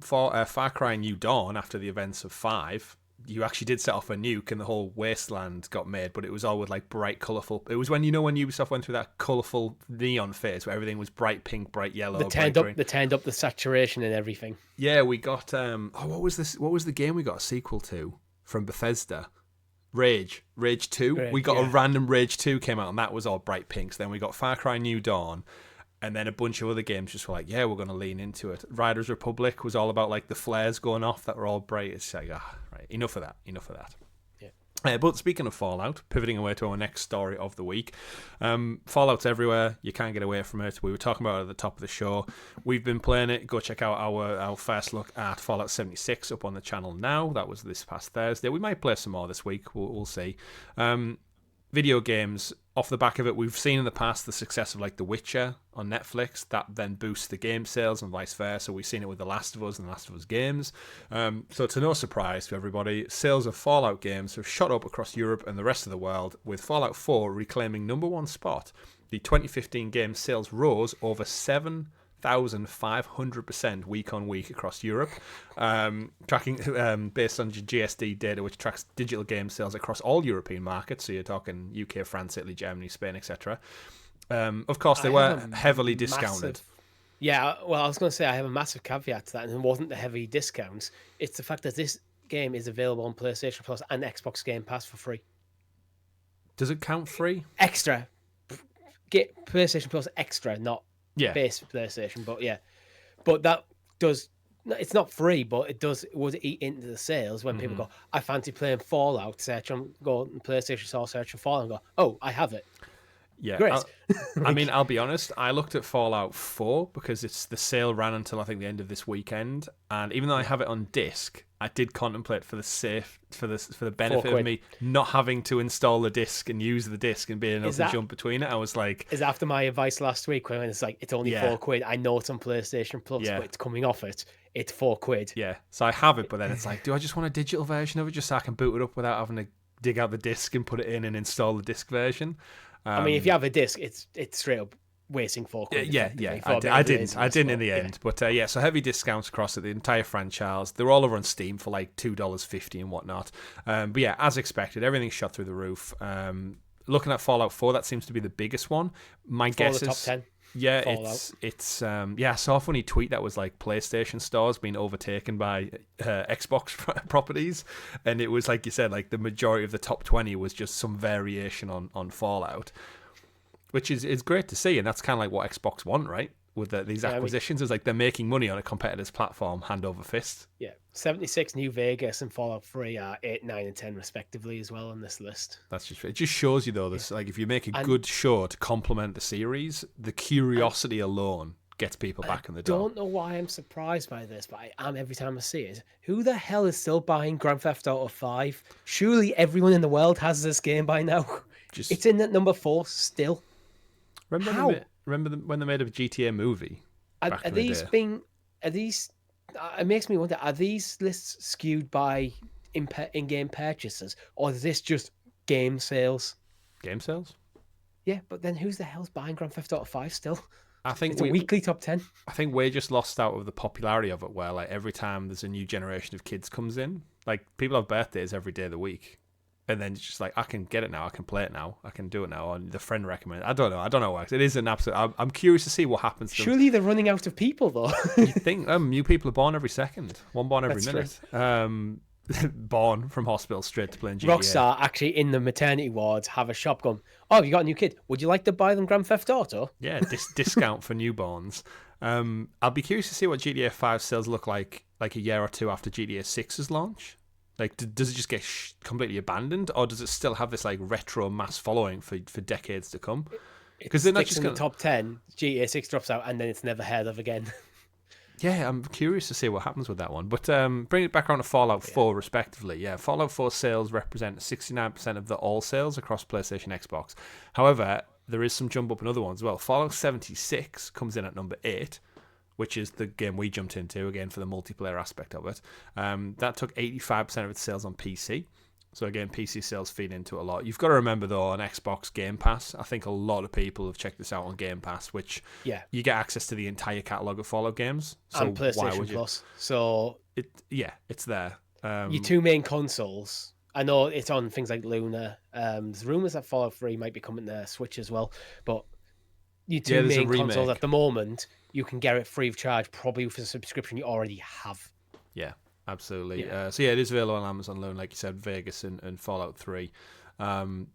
for Far Cry New Dawn, after the events of 5, you actually did set off a nuke and the whole wasteland got made, but it was all with bright, colourful. It was when Ubisoft went through that colourful neon phase where everything was bright pink, bright yellow. They turned up the saturation and everything. Yeah, we got what was this? What was the game we got a sequel to from Bethesda? Rage 2. We got a random Rage 2 came out, and that was all bright pinks. Then we got Far Cry New Dawn. And then a bunch of other games just were we're going to lean into it. Riders Republic was all about the flares going off that were all bright. It's right, enough of that. Yeah. But speaking of Fallout, pivoting away to our next story of the week, Fallout's everywhere. You can't get away from it. We were talking about it at the top of the show. We've been playing it. Go check out our first look at Fallout 76 up on the channel now. That was this past Thursday. We might play some more this week. We'll see. Video games, off the back of it, we've seen in the past the success of The Witcher on Netflix. That then boosts the game sales and vice versa. We've seen it with The Last of Us and The Last of Us games. So to no surprise to everybody, sales of Fallout games have shot up across Europe and the rest of the world, with Fallout 4 reclaiming #1 spot. The 2015 game sales rose over 7,500% week on week across Europe, tracking based on GSD data, which tracks digital game sales across all European markets. So you're talking UK, France, Italy, Germany, Spain, etc. Of course, they were heavily discounted. Yeah, well, I was going to say I have a massive caveat to that, and it wasn't the heavy discounts. It's the fact that this game is available on PlayStation Plus and Xbox Game Pass for free. Does it count free? Extra. Get PlayStation Plus Extra, not base PlayStation, but yeah. But that does no, it's not free, but it would eat into the sales when people go, I fancy playing Fallout, go on PlayStation Store, search for Fallout, and go, oh, I have it. Yeah, Great. I mean, I'll be honest. I looked at Fallout 4 because the sale ran until I think the end of this weekend, and even though I have it on disc, I did contemplate for the benefit of me not having to install the disc and use the disc and being able to jump between it. I was like, is after my advice last week when it's like it's only £4. I know it's on PlayStation Plus, but it's coming off it. It's £4. Yeah, so I have it, but then it's like, do I just want a digital version of it just so I can boot it up without having to dig out the disc and put it in and install the disc version? I mean, if you have a disc, it's straight up wasting £4. Yeah. I didn't in the end, but so heavy discounts across the entire franchise. They're all over on Steam for like $2.50 and whatnot. But yeah, as expected, everything's shot through the roof. Looking at Fallout 4, that seems to be the biggest one. My guess is top 10. Yeah, it's I saw a funny tweet that was like PlayStation stores being overtaken by Xbox properties, and it was like you said, like the majority of the top 20 was just some variation on Fallout, which is great to see, and that's kind of like what Xbox want, right? With these acquisitions, is like they're making money on a competitor's platform hand over fist. Yeah, 76 New Vegas and Fallout 3 are 8, 9, and 10 respectively as well on this list. It just shows you though, this like if you make a good show to complement the series, the curiosity alone gets people back in the door. I don't know why I'm surprised by this, but I am every time I see it. Who the hell is still buying Grand Theft Auto 5? Surely everyone in the world has this game by now. It's in at number 4 still. Remember when they made a GTA movie? It makes me wonder, are these lists skewed by in-game purchases, or is this just game sales? Game sales? Yeah, but then who's the hell's buying Grand Theft Auto 5 still? I think it's a weekly top 10. I think we're just lost out of the popularity of it, where like every time there's a new generation of kids comes in, like people have birthdays every day of the week. And then it's just like, I can get it now, I can play it now, I can do it now. And the friend recommended. I don't know what. It is an absolute. I'm curious to see what happens. Surely they're running out of people though. You think new people are born every second, one born every minute. Born from hospital straight to playing GTA. Rockstar actually in the maternity wards have a shop going, oh, you got a new kid? Would you like to buy them Grand Theft Auto? Yeah, discount for newborns. I'll be curious to see what GTA 5 sales look like a year or two after GTA 6's launch. Like, does it just get completely abandoned, or does it still have this like retro mass following for decades to come? Because they're not just in the top 10. GTA 6 drops out, and then it's never heard of again. Yeah, I'm curious to see what happens with that one. But bring it back around to Fallout 4, respectively. Yeah, Fallout 4 sales represent 69% of the all sales across PlayStation, Xbox. However, there is some jump up in other ones as well. Fallout 76 comes in at number 8. Which is the game we jumped into, again, for the multiplayer aspect of it. That took 85% of its sales on PC. So, again, PC sales feed into it a lot. You've got to remember, though, on Xbox Game Pass, I think a lot of people have checked this out on Game Pass, which you get access to the entire catalogue of Fallout games. So and PlayStation Plus. So, it's there. Your two main consoles, I know it's on things like Luna. There's rumours that Fallout 3 might be coming to Switch as well. But your two main consoles at the moment, you can get it free of charge, probably for the subscription you already have. Yeah, absolutely. Yeah. It is available on Amazon Lone, like you said, Vegas and Fallout 3.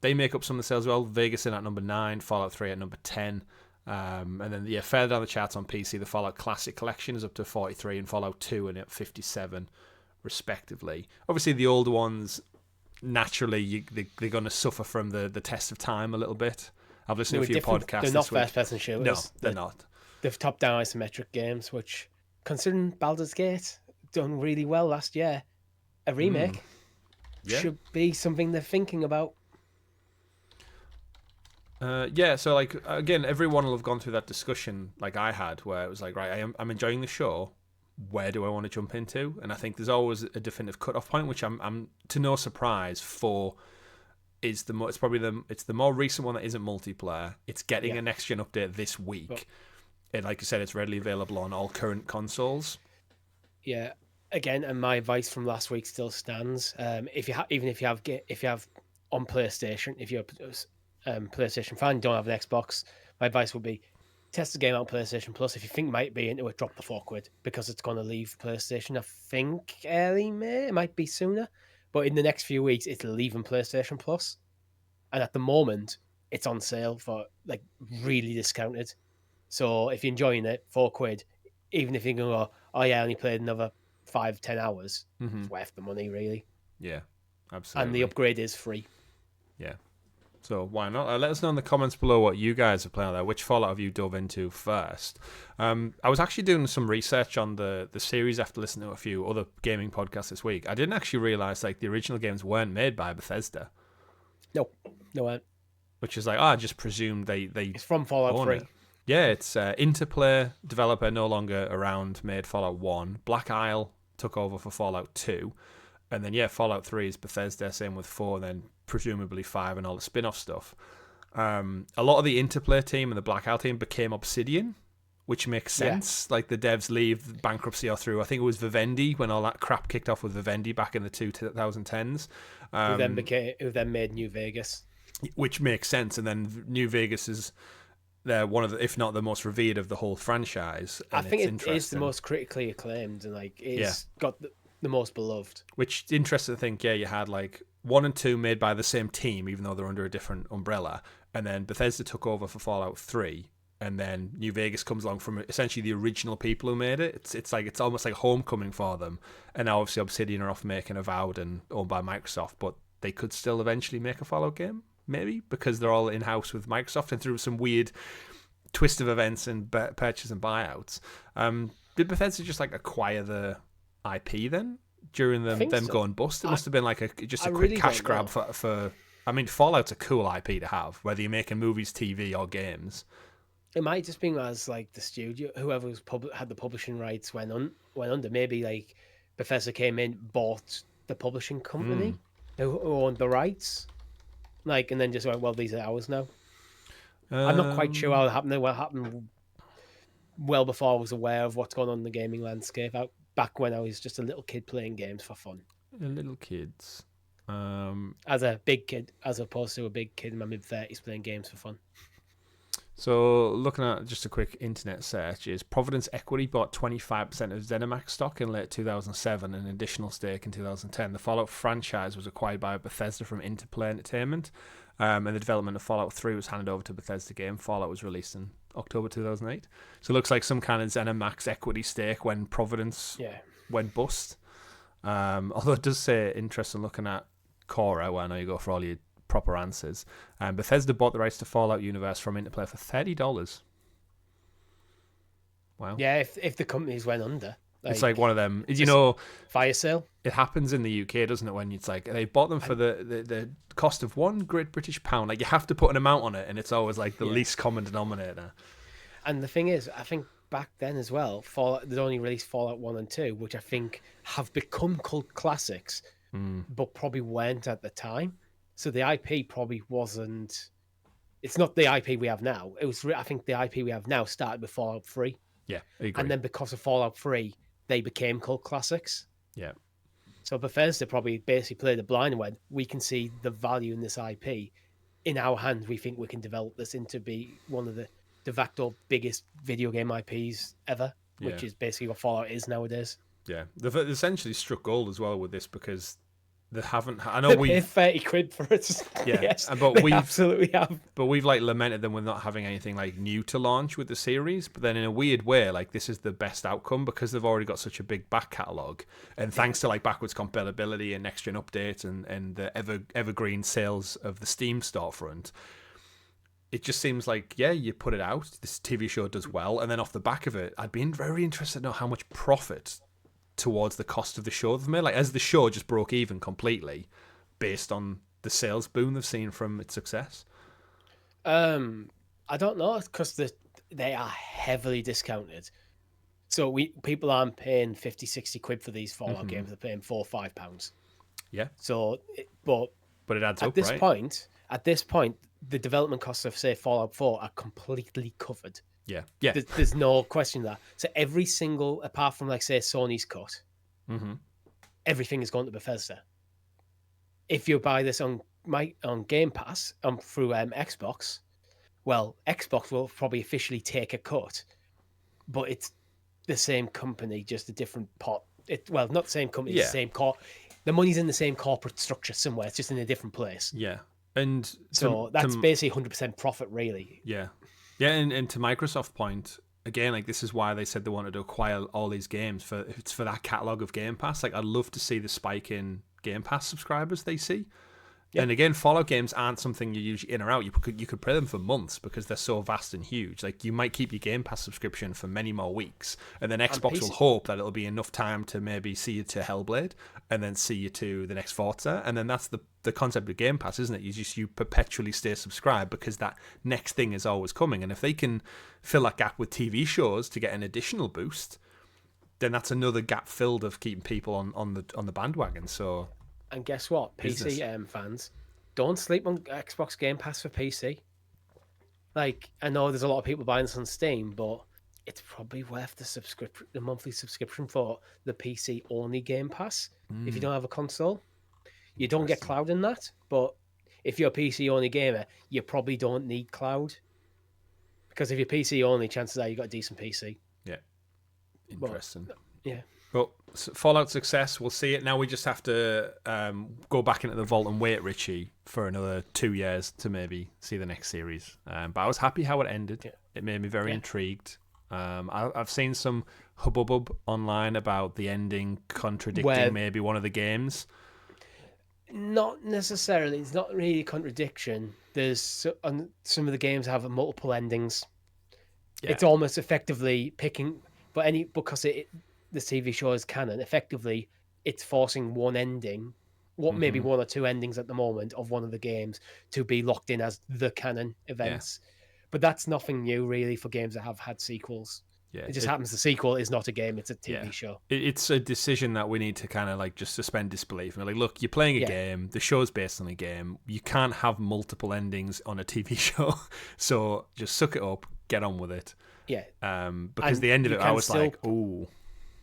They make up some of the sales as well. Vegas in at number 9, Fallout 3 at number 10. And then, further down the charts on PC, the Fallout Classic Collection is up to 43 and Fallout 2 and at 57, respectively. Obviously, the older ones, naturally, they're going to suffer from the test of time a little bit. I've listened to a few podcasts. They're not first-person shooters. No, they're not. They've top-down isometric games, which, considering Baldur's Gate done really well last year, a remake should be something they're thinking about. So like again, everyone will have gone through that discussion like I had, where it was like, right, I'm enjoying the show. Where do I want to jump into? And I think there's always a definitive cutoff point, which I'm to no surprise for. It's the more recent one that isn't multiplayer. It's getting a next gen update this week. And like I said, it's readily available on all current consoles. Yeah, again, and my advice from last week still stands. If you have on PlayStation, if you're a PlayStation fan, don't have an Xbox, my advice would be test the game out on PlayStation Plus. If you think you might be into it, drop the £4 because it's going to leave PlayStation. I think early May, it might be sooner, but in the next few weeks, it's leaving PlayStation Plus, and at the moment, it's on sale for like really discounted. So if you're enjoying it, £4, even if you're going to go, oh yeah, I only played another 5-10 hours. Mm-hmm. It's worth the money, really. Yeah, absolutely. And the upgrade is free. Yeah. So why not? Let us know in the comments below what you guys are playing out there. Which Fallout have you dove into first? I was actually doing some research on the series after listening to a few other gaming podcasts this week. I didn't actually realize like the original games weren't made by Bethesda. No, which is like, I just presumed they it's from Fallout 3. It. Yeah, it's Interplay, developer no longer around, made Fallout 1. Black Isle took over for Fallout 2. And then, yeah, Fallout 3 is Bethesda, same with 4, and then presumably 5 and all the spin-off stuff. A lot of the Interplay team and the Black Isle team became Obsidian, which makes sense. Yeah. Like, the devs leave bankruptcy or through, I think it was Vivendi, when all that crap kicked off with Vivendi back in the 2010s. Who then made New Vegas. Which makes sense. And then New Vegas is... They're one of the, if not the most revered of the whole franchise. I think it is the most critically acclaimed and like it's got the most beloved. Which is interesting to think, you had like 1 and 2 made by the same team, even though they're under a different umbrella. And then Bethesda took over for Fallout 3. And then New Vegas comes along from essentially the original people who made it. It's almost like homecoming for them. And now obviously Obsidian are off making Avowed and owned by Microsoft, but they could still eventually make a Fallout game. Maybe because they're all in-house with Microsoft and through some weird twist of events and purchases and buyouts. Did Bethesda just like acquire the IP then during them going bust? It must have been like a quick really cash grab for. I mean, Fallout's a cool IP to have, whether you're making movies, TV, or games. It might just be as like the studio, whoever was had the publishing rights went under. Maybe like Bethesda came in, bought the publishing company who owned the rights. Like, and then just went, well, these are ours now. I'm not quite sure how it happened. What happened well before I was aware of what's going on in the gaming landscape. Back when I was just a little kid playing games for fun. Little kids. As a big kid, as opposed to a big kid in my mid-30s playing games for fun. So, looking at just a quick internet search, is Providence Equity bought 25% of ZeniMax stock in late 2007 and an additional stake in 2010. The Fallout franchise was acquired by Bethesda from Interplay Entertainment, and the development of Fallout 3 was handed over to Bethesda Game. Fallout was released in October 2008. So, it looks like some kind of ZeniMax equity stake when Providence went bust. Although it does say, interesting looking at Cora, where I know you go for all your proper answers. Bethesda bought the rights to Fallout universe from Interplay for $30. Wow. Yeah, if the companies went under. It's like one of them, you know... Fire sale? It happens in the UK, doesn't it, when it's like, they bought them for the cost of £1 Great British pound. Like, you have to put an amount on it, and it's always like the least common denominator. And the thing is, I think back then as well, they'd only released Fallout 1 and 2, which I think have become cult classics, but probably weren't at the time. So the IP probably wasn't... It's not the IP we have now. I think the IP we have now started with Fallout 3. Yeah, I agree. And then because of Fallout 3, they became cult classics. Yeah. So Bethesda probably basically played the blind and went, we can see the value in this IP. In our hands, we think we can develop this into be one of the de facto biggest video game IPs ever, which is basically what Fallout is nowadays. Yeah. They've essentially struck gold as well with this because... They haven't. I know we paid £30 for it. Yeah, yes, but we absolutely have. But we've like lamented them with not having anything like new to launch with the series. But then in a weird way, like this is the best outcome because they've already got such a big back catalogue, and thanks to like backwards compatibility and next gen updates and the evergreen sales of the Steam storefront. It just seems like you put it out. This TV show does well, and then off the back of it, I'd be very interested to know how much profit towards the cost of the show they've made. Like, as the show just broke even completely based on the sales boom they've seen from its success. I don't know, because they are heavily discounted. So people aren't paying 50, 60 quid for these Fallout games. They're paying £4 or £5. Yeah. So, but it adds up, right? At this point, the development costs of, say, Fallout 4 are completely covered. Yeah. There's no question that. So every single, apart from like say Sony's cut, everything is going to Bethesda. If you buy this on Game Pass through Xbox, well, Xbox will probably officially take a cut, but it's the same company, just a different pot. Not the same company, it's the same the money's in the same corporate structure somewhere. It's just in a different place. Yeah, and so that's basically 100% profit, really. Yeah. Yeah, and to Microsoft's point, again, like this is why they said they wanted to acquire all these games for that catalog of Game Pass. Like I'd love to see the spike in Game Pass subscribers they see. Yep. And again, Fallout games aren't something you usually in or out. You could play them for months because they're so vast and huge. Like you might keep your Game Pass subscription for many more weeks, and then Xbox will hope that it'll be enough time to maybe see you to Hellblade, and then see you to the next Forza, and then that's the concept of Game Pass, isn't it? You perpetually stay subscribed because that next thing is always coming, and if they can fill that gap with TV shows to get an additional boost, then that's another gap filled of keeping people on the bandwagon. So. And guess what? PC fans, don't sleep on Xbox Game Pass for PC. Like, I know there's a lot of people buying this on Steam, but it's probably worth the monthly subscription for the PC only Game Pass if you don't have a console. You don't get cloud in that, but if you're a PC only gamer, you probably don't need cloud. Because if you're PC only, chances are you got a decent PC. Yeah. Interesting. But, yeah. But Fallout success, we'll see it. Now we just have to go back into the vault and wait, Richie, for another 2 years to maybe see the next series. But I was happy how it ended. Yeah. It made me very intrigued. I've seen some hubbub online about the ending contradicting maybe one of the games. Not necessarily. It's not really a contradiction. There's some of the games have multiple endings. Yeah. It's almost effectively picking, because the TV show is canon, effectively it's forcing one ending, maybe one or two endings at the moment of one of the games to be locked in as the canon events. Yeah. But that's nothing new really for games that have had sequels. Yeah, it just happens the sequel is not a game, it's a TV show. It's a decision that we need to kind of like just suspend disbelief. And like, look, you're playing a game, the show's based on a game, you can't have multiple endings on a TV show, so just suck it up, get on with it. Yeah. Because the end of it, I was like, ooh.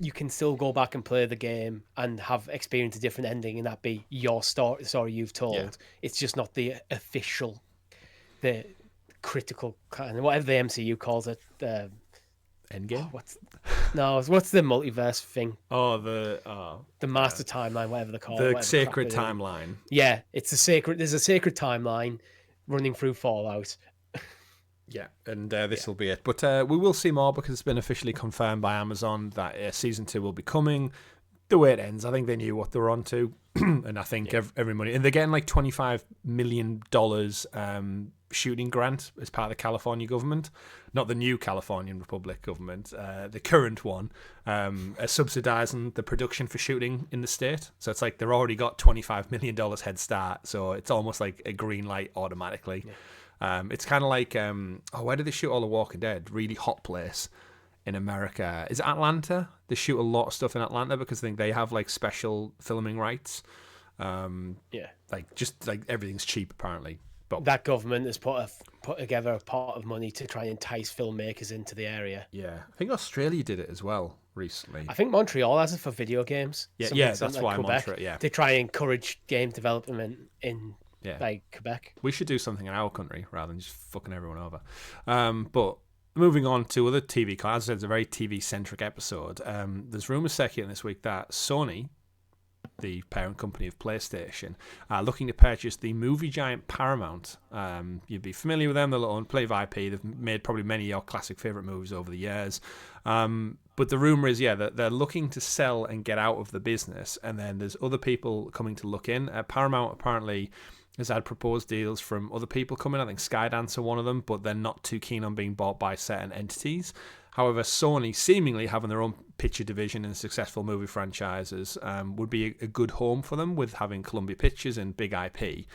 You can still go back and play the game and have experienced a different ending and that be your story you've told. Yeah. It's just not the official, the critical kind of whatever the MCU calls it. Endgame. What's the multiverse thing? The master timeline, whatever they call it. The sacred timeline. Yeah, it's there's a sacred timeline running through Fallout. Yeah, and this will be it. But we will see more because it's been officially confirmed by Amazon that season 2 will be coming. The way it ends, I think they knew what they were on to. And I think every money... And they're getting like $25 million shooting grant as part of the California government. Not the new Californian Republic government, the current one, subsidizing the production for shooting in the state. So it's like they've already got $25 million head start. So it's almost like a green light automatically. Yeah. It's kind of like, where do they shoot all the Walking Dead? Really hot place in America. Is it Atlanta? They shoot a lot of stuff in Atlanta because I think they have like special filming rights. Like just like everything's cheap apparently. But that government has put together a pot of money to try and entice filmmakers into the area. Yeah, I think Australia did it as well recently. I think Montreal has it for video games. Yeah, that's why Montreal. Yeah, to try and encourage game development in. Yeah. Like Quebec. We should do something in our country rather than just fucking everyone over. But moving on to other TV, as I said, it's a very TV-centric episode. There's rumours circulating this week that Sony, the parent company of PlayStation, are looking to purchase the movie giant Paramount. You'd be familiar with them. They'll own plenty of IP. They've made probably many of your classic favourite movies over the years. But the rumour is, that they're looking to sell and get out of the business. And then there's other people coming to look in. Paramount apparently has had proposed deals from other people coming. I think Skydance are one of them, but they're not too keen on being bought by certain entities. However, Sony, seemingly having their own picture division and successful movie franchises, would be a good home for them with having Columbia Pictures and big IP.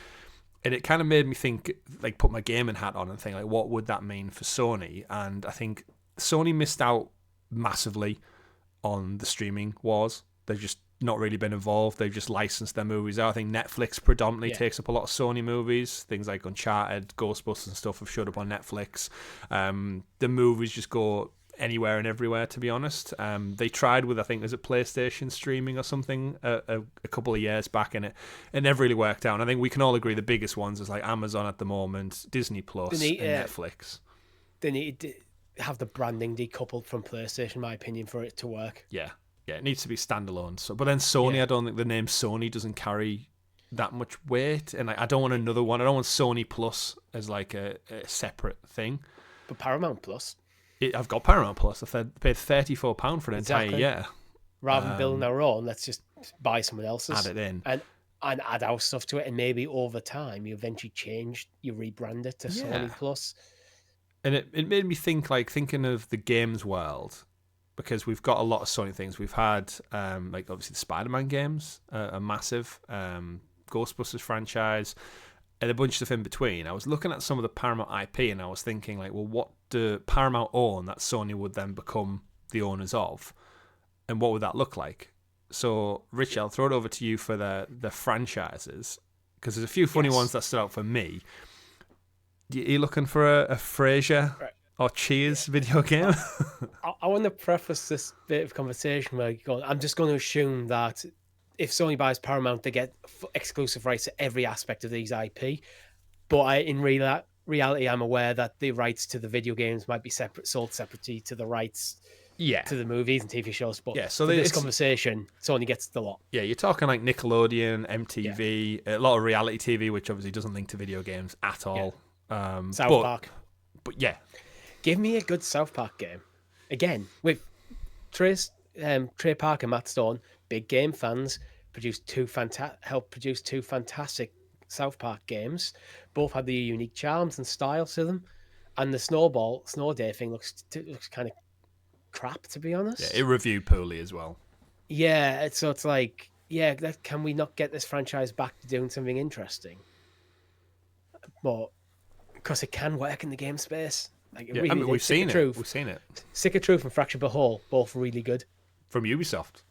And it kind of made me think, like, put my gaming hat on and think, like, what would that mean for Sony? And I think Sony missed out massively on the streaming wars. They've just not really been involved. They've just licensed their movies out. I think Netflix predominantly takes up a lot of Sony movies. Things like Uncharted, Ghostbusters and stuff have showed up on Netflix. The movies just go anywhere and everywhere, to be honest. They tried with, I think, was it PlayStation streaming or something a couple of years back, and it never really worked out. And I think we can all agree the biggest ones is like Amazon at the moment, Disney Plus, and Netflix. They need to have the branding decoupled from PlayStation, in my opinion, for it to work. Yeah, it needs to be standalone. So, but then Sony, I don't think the name Sony doesn't carry that much weight, and I don't want another one. I don't want Sony Plus as like a separate thing. But Paramount Plus. I've got Paramount Plus. I paid £34 for an entire year. Rather than building our own, let's just buy someone else's. Add it in. And add our stuff to it. And maybe over time, you eventually you rebrand it to Sony Plus. And it made me thinking of the games world, because we've got a lot of Sony things. We've had, obviously the Spider-Man games, a massive Ghostbusters franchise, and a bunch of stuff in between. I was looking at some of the Paramount IP, and I was thinking, what do Paramount own that Sony would then become the owners of? And what would that look like? So, Rich, I'll throw it over to you for the franchises, because there's a few funny ones that stood out for me. Are you looking for a Frasier or Cheers video game? I want to preface this bit of conversation by going, I'm just going to assume that if Sony buys Paramount, they get exclusive rights to every aspect of these IP. But in reality, I'm aware that the rights to the video games might be sold separately to the rights to the movies and TV shows. But so this conversation, Sony gets the lot. Yeah, you're talking like Nickelodeon, MTV, a lot of reality TV, which obviously doesn't link to video games at all. South Park. But yeah. Give me a good South Park game. Again, with Trey Parker and Matt Stone, big game fans, helped produce two fantastic South Park games. Both had the unique charms and style to them. And the Snow Day thing looks kind of crap, to be honest. Yeah, it reviewed poorly as well. Yeah, so it's like, can we not get this franchise back to doing something interesting? But because it can work in the game space. We've seen it. We've seen it. Stick of Truth and Fractured But Whole, both really good. From Ubisoft.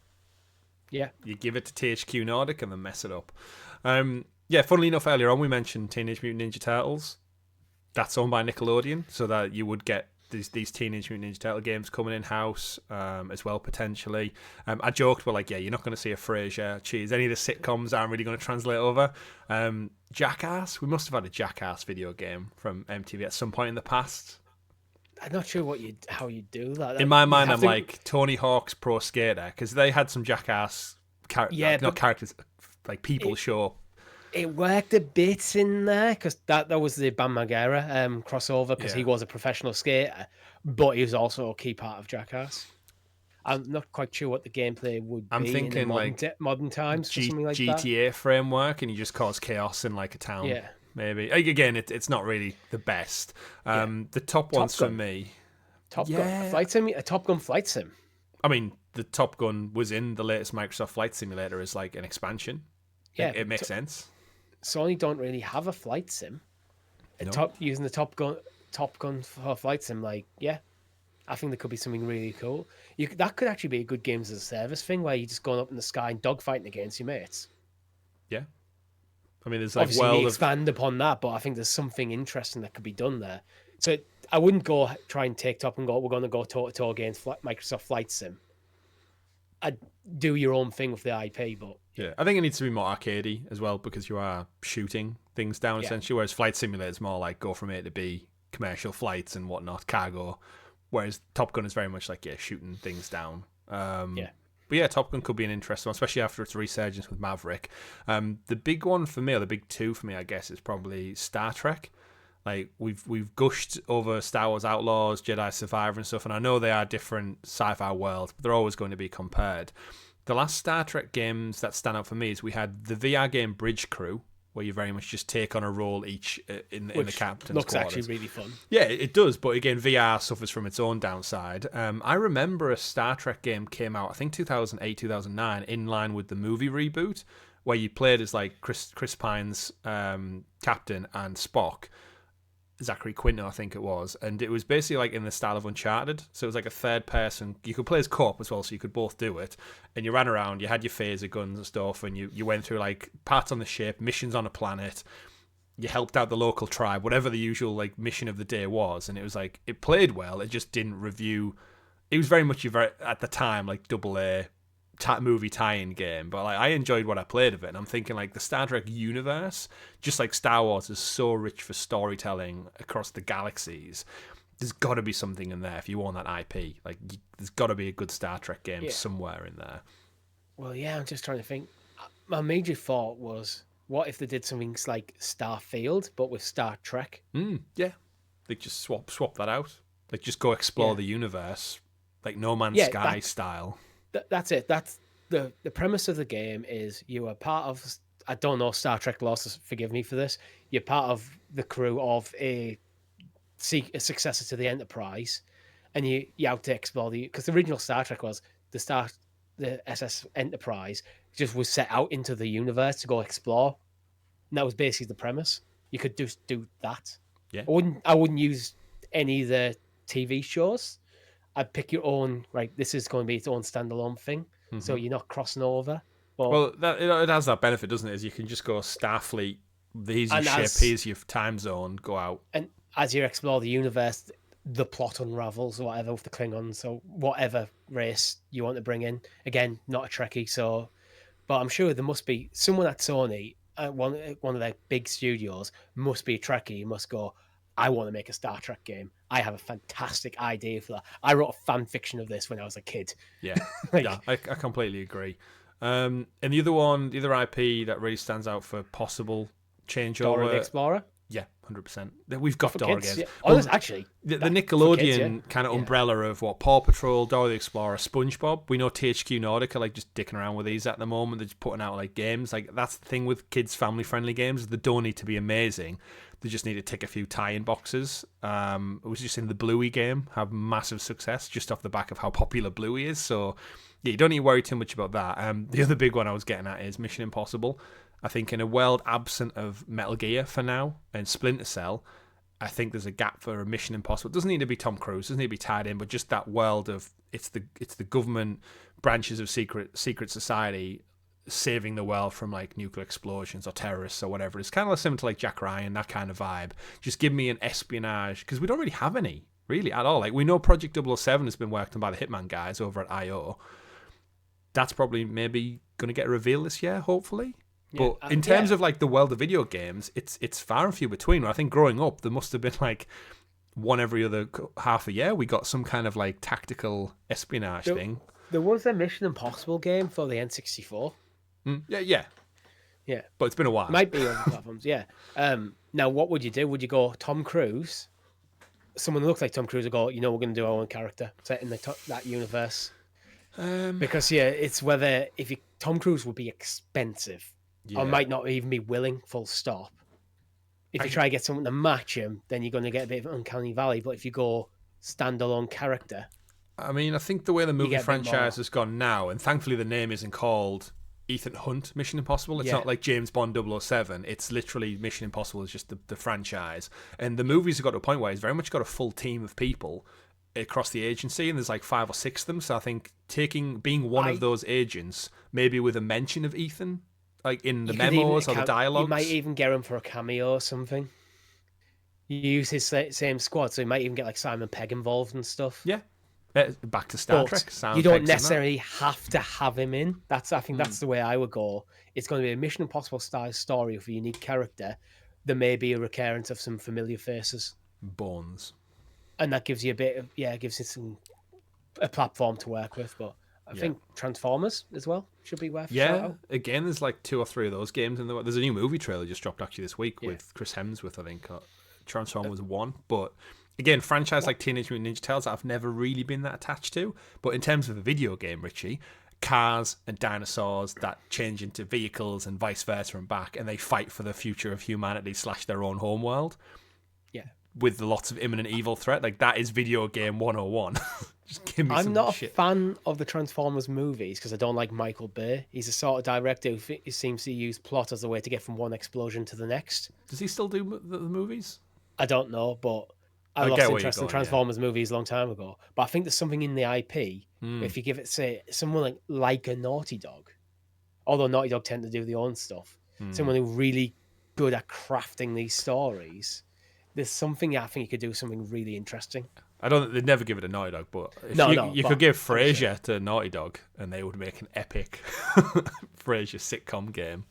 Yeah. You give it to THQ Nordic and then mess it up. Funnily enough, earlier on we mentioned Teenage Mutant Ninja Turtles. That's owned by Nickelodeon, so that you would get these Teenage Mutant Ninja Turtle games coming in-house as well, potentially. I joked, but you're not going to see a Frasier, Cheers. Any of the sitcoms aren't really going to translate over. Jackass, we must have had a Jackass video game from MTV at some point in the past. I'm not sure how you do that. In my mind, I'm like Tony Hawk's Pro Skater, because they had some Jackass characters, like people show. It worked a bit in there, because that was the Bam Margera crossover, because he was a professional skater, but he was also a key part of Jackass. I'm not quite sure what the gameplay would be. I'm thinking in modern times, something like GTA that. framework, and you just cause chaos in like a town. Yeah. Maybe. Again, it's not really the best. The top ones for me. Top Gun Flight Sim? A Top Gun Flight Sim? I mean, the Top Gun was in the latest Microsoft Flight Simulator as like an expansion. Yeah. It makes sense. Sony don't really have a flight sim. Using the Top Gun for Flight Sim, I think there could be something really cool. That could actually be a good games as a service thing, where you're just going up in the sky and dogfighting against your mates. Yeah. I mean, there's obviously expand upon that, but I think there's something interesting that could be done there. So I wouldn't go try and take Top and go, we're going to go toe-to-toe against Microsoft Flight Sim. I'd do your own thing with the IP, but... Yeah, I think it needs to be more arcadey as well, because you are shooting things down, essentially, whereas Flight Simulator is more like go from A to B, commercial flights and whatnot, cargo, whereas Top Gun is very much like, shooting things down. But yeah, Top Gun could be an interesting one, especially after its resurgence with Maverick. The big one for me, or the big two for me, I guess, is probably Star Trek. Like we've gushed over Star Wars Outlaws, Jedi Survivor and stuff, and I know they are different sci-fi worlds, but they're always going to be compared. The last Star Trek games that stand out for me is we had the VR game Bridge Crew, where you very much just take on a role each in the captain's looks quarters. Actually really fun. Yeah, it does, but again, VR suffers from its own downside. I remember a Star Trek game came out, I think 2008, 2009, in line with the movie reboot, where you played as like Chris Pine's captain and Spock, Zachary Quinto, I think it was, and it was basically like in the style of Uncharted. So it was like a third person. You could play as co-op as well, so you could both do it. And you ran around, you had your phaser guns and stuff, and you went through like parts on the ship, missions on a planet. You helped out the local tribe, whatever the usual like mission of the day was. And it was like, it played well, it just didn't review. It was very much at the time like AA movie tie-in game, but like I enjoyed what I played of it, and I'm thinking like the Star Trek universe, just like Star Wars, is so rich for storytelling across the galaxies. There's got to be something in there if you want that IP. Like there's got to be a good Star Trek game somewhere in there. Well, yeah, I'm just trying to think. My major thought was, what if they did something like Starfield, but with Star Trek? Yeah, they just swap that out. Like, just go explore Yeah. the universe, like No Man's Yeah, Sky style. That's it. That's the premise of the game is you are part of, I don't know Star Trek laws, so forgive me for this. You're part of the crew of a successor to the Enterprise, and you out to explore because the original Star Trek was the SS Enterprise just was set out into the universe to go explore. And that was basically the premise. You could just do that. Yeah. I wouldn't use any of the TV shows. I'd pick your own, right, this is going to be its own standalone thing. So you're not crossing over. But, Well, it has that benefit, doesn't it? Is you can just go Starfleet, here's your ship, here's your time zone, go out. And as you explore the universe, the plot unravels or whatever with the Klingons or whatever race you want to bring in. Again, not a Trekkie, so... But I'm sure there must be someone at Sony, one of their big studios, must be a Trekkie, must go, I want to make a Star Trek game. I have a fantastic idea for that. I wrote a fan fiction of this when I was a kid. Yeah, Like- yeah, I completely agree. And the other IP that really stands out for possible changeover, Dora the Explorer. yeah, 100%. We've got For Dora kids, games. yeah. Honest, actually, The for Nickelodeon kids, yeah. kind of Yeah. umbrella of what Paw Patrol, Dora the Explorer, SpongeBob. We know THQ Nordic are like just dicking around with these at the moment. They're just putting out like games. Like that's the thing with kids, family-friendly games. They don't need to be amazing. They just need to tick a few tie-in boxes. It was just in the Bluey game, have massive success just off the back of how popular Bluey is. So yeah, you don't need to worry too much about that. The other big one I was getting at is Mission Impossible. I think in a world absent of Metal Gear for now and Splinter Cell, I think there's a gap for a Mission Impossible. It doesn't need to be Tom Cruise, doesn't need to be tied in, but just that world of it's the government branches of secret society saving the world from like nuclear explosions or terrorists or whatever. It's kind of similar to like Jack Ryan, that kind of vibe. Just give me an espionage, because we don't really have any really at all. Like we know Project 007 has been worked on by the Hitman guys over at IO. That's probably maybe going to get a reveal this year, hopefully. Yeah, But in terms of like the world of video games, it's far and few between. I think growing up, there must have been like one every other half a year. We got some kind of like tactical espionage thing. There was a Mission Impossible game for the N64. Yeah. But it's been a while. Might be on the platforms, yeah. Now, what would you do? Would you go Tom Cruise? Someone who looks like Tom Cruise would go, we're going to do our own character set in that universe. Because, it's whether Tom Cruise would be expensive or might not even be willing, full stop. If you try to get someone to match him, then you're going to get a bit of uncanny valley. But if you go standalone character... I mean, I think the way the movie get a bit franchise more. has gone now, and thankfully the name isn't called Ethan Hunt Mission Impossible. It's not like James Bond 007. It's literally Mission Impossible is just the franchise. And the movies have got to a point where it's very much got a full team of people across the agency, and there's like 5 or 6 of them. So I think being one of those agents, maybe with a mention of Ethan, like in the memos or the dialogues. You might even get him for a cameo or something. You use his same squad, so you might even get like Simon Pegg involved and stuff. Yeah. Back to Star Trek. You don't necessarily have to have him in. I think that's the way I would go. It's going to be a Mission Impossible style story with a unique character. There may be a recurrence of some familiar faces. Bones. And that gives you gives you a platform to work with. But I think Transformers as well should be worth a shout out. Again, there's like 2 or 3 of those games in the. There's a new movie trailer just dropped actually this week with Chris Hemsworth, I think. Transformers 1, but again, franchise like Teenage Mutant Ninja Turtles I've never really been that attached to. But in terms of a video game, Richie, cars and dinosaurs that change into vehicles and vice versa and back, and they fight for the future of humanity / their own homeworld. Yeah, with lots of imminent evil threat, like that is video game 101. Just give me. I'm not shit. a fan of the Transformers movies because I don't like Michael Bay. He's a sort of director who seems to use plot as a way to get from one explosion to the next. Does he still do the movies? I don't know, but I lost interest in Transformers movies a long time ago. But I think there's something in the IP. If you give it, say, someone like a Naughty Dog, although Naughty Dog tend to do their own stuff, someone who's really good at crafting these stories, there's something I think you could do something really interesting. I don't. They'd never give it a Naughty Dog, but you could give Frasier to Naughty Dog, and they would make an epic Frasier sitcom game.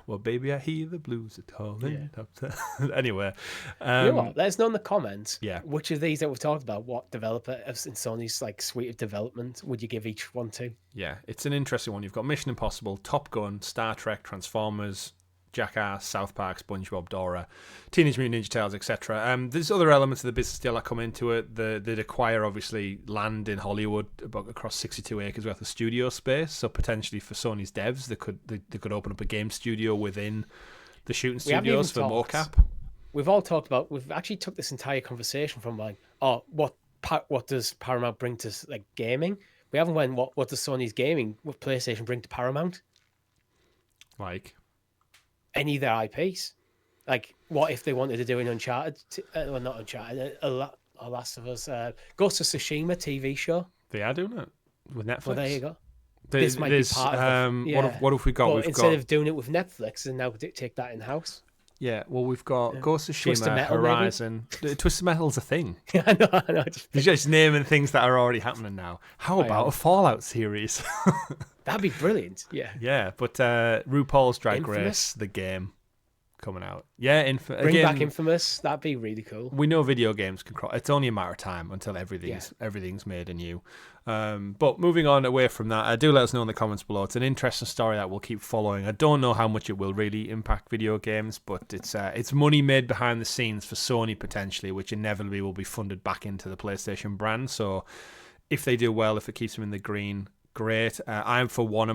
Well, baby, I hear the blues are calling. Anyway, you know what? Let us know in the comments. Yeah. Which of these that we've talked about, what developer in Sony's like suite of development would you give each one to? Yeah, it's an interesting one. You've got Mission Impossible, Top Gun, Star Trek, Transformers, Jackass, South Park, SpongeBob, Dora, Teenage Mutant Ninja Turtles, etc. There's other elements of the business deal that come into it. They'd acquire, obviously, land in Hollywood across 62 acres worth of studio space. So potentially for Sony's devs, they could open up a game studio within the shooting studios for mocap. We've actually took this entire conversation from like, what does Paramount bring to like gaming? We haven't went, what does Sony's gaming, what PlayStation bring to Paramount? Like any of their IPs. Like, what if they wanted to do an Uncharted, well, not Uncharted, Last of Us, Ghost of Tsushima TV show? They are doing it with Netflix. Well, there you go. This might be part of what have we got? But instead of doing it with Netflix, and now take that in-house. Yeah, well, we've got Ghost of Twisted Tsushima, Metal, Horizon. Twisted Metal's a thing. I know. You're just naming things that are already happening now. How about a Fallout series? That'd be brilliant. Yeah. Yeah, but RuPaul's Drag Race, the game, coming out. Yeah, Bring back Infamous. That'd be really cool. We know video games can cross. It's only a matter of time until everything's made anew. But moving on away from that, do let us know in the comments below. It's an interesting story that we'll keep following. I don't know how much it will really impact video games, but it's money made behind the scenes for Sony potentially, which inevitably will be funded back into the PlayStation brand. So if they do well, if it keeps them in the green, great. I'm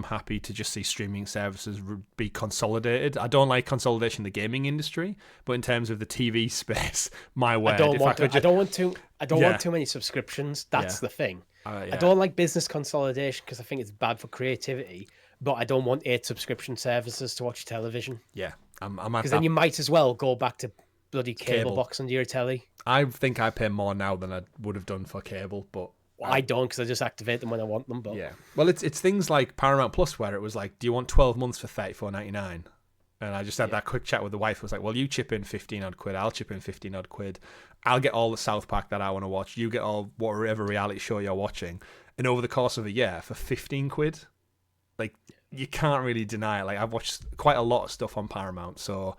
happy to just see streaming services be consolidated. I don't like consolidation in the gaming industry, but in terms of the TV space, my word. I don't want too many subscriptions. That's the thing. I don't like business consolidation because I think it's bad for creativity. But I don't want 8 subscription services to watch television. Yeah, I'm because then you might as well go back to bloody cable box under your telly. I think I pay more now than I would have done for cable, but. I don't, because I just activate them when I want them. But yeah, well, it's things like Paramount Plus where it was like, do you want 12 months for $34.99? And I just had that quick chat with the wife. It was like, well, you chip in 15 odd quid, I'll chip in 15 odd quid. I'll get all the South Park that I want to watch. You get all whatever reality show you're watching. And over the course of a year, for 15 quid, like you can't really deny it. Like I've watched quite a lot of stuff on Paramount, so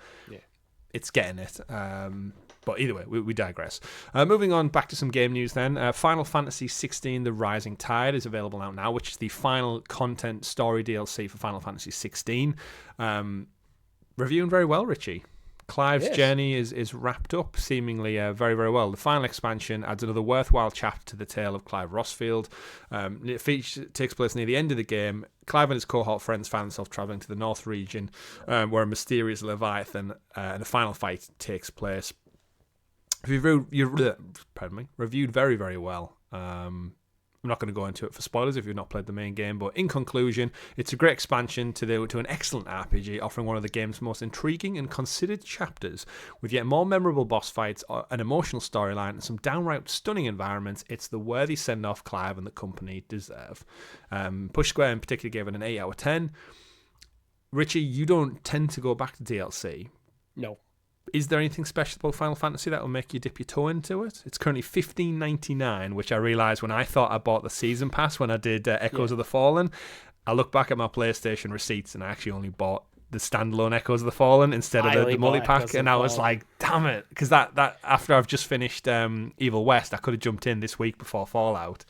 it's getting it. But either way, we digress. Moving on back to some game news then. Final Fantasy 16 The Rising Tide is available out now, which is the final content story DLC for Final Fantasy 16. Reviewing very well, Richie. Clive's journey is wrapped up seemingly very, very well. The final expansion adds another worthwhile chapter to the tale of Clive Rossfield. It takes place near the end of the game. Clive and his cohort friends find themselves travelling to the North region where a mysterious Leviathan and a final fight takes place. Reviewed very, very well. I'm not going to go into it for spoilers if you've not played the main game, but in conclusion, it's a great expansion to an excellent RPG, offering one of the game's most intriguing and considered chapters, with yet more memorable boss fights, an emotional storyline, and some downright stunning environments. It's the worthy send-off Clive and the company deserve. Push Square in particular gave it an 8 out of 10. Richie, you don't tend to go back to DLC. No. Is there anything special about Final Fantasy that will make you dip your toe into it? It's currently $15.99, which I realised when I thought I bought the season pass when I did Echoes of the Fallen. I look back at my PlayStation receipts and I actually only bought the standalone Echoes of the Fallen instead of the multi-pack, and I was like, damn it, because that after I've just finished Evil West, I could have jumped in this week before Fallout,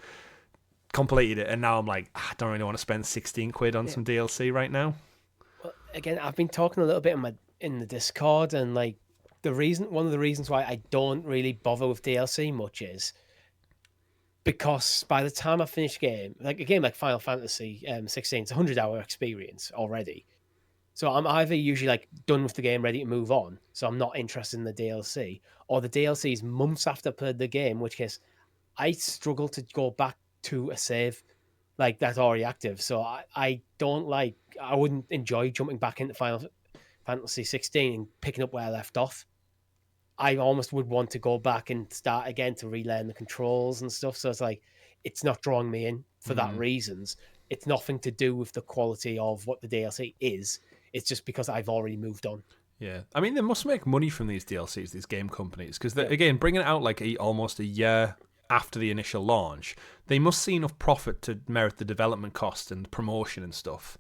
completed it, and now I'm like, I don't really want to spend 16 quid on some DLC right now. Well, again, I've been talking a little bit in the Discord, and like, one of the reasons why I don't really bother with DLC much is because by the time I finish a game like Final Fantasy 16, it's a 100-hour experience already. So I'm either usually like done with the game, ready to move on, so I'm not interested in the DLC, or the DLC is months after I played the game, in which case I struggle to go back to a save like that's already active. So I wouldn't enjoy jumping back into Final Fantasy 16 and picking up where I left off. I almost would want to go back and start again to relearn the controls and stuff. So it's like, it's not drawing me in for that reasons. It's nothing to do with the quality of what the DLC is. It's just because I've already moved on. Yeah. I mean, they must make money from these DLCs, these game companies, because again, bringing it out like almost a year after the initial launch, they must see enough profit to merit the development cost and promotion and stuff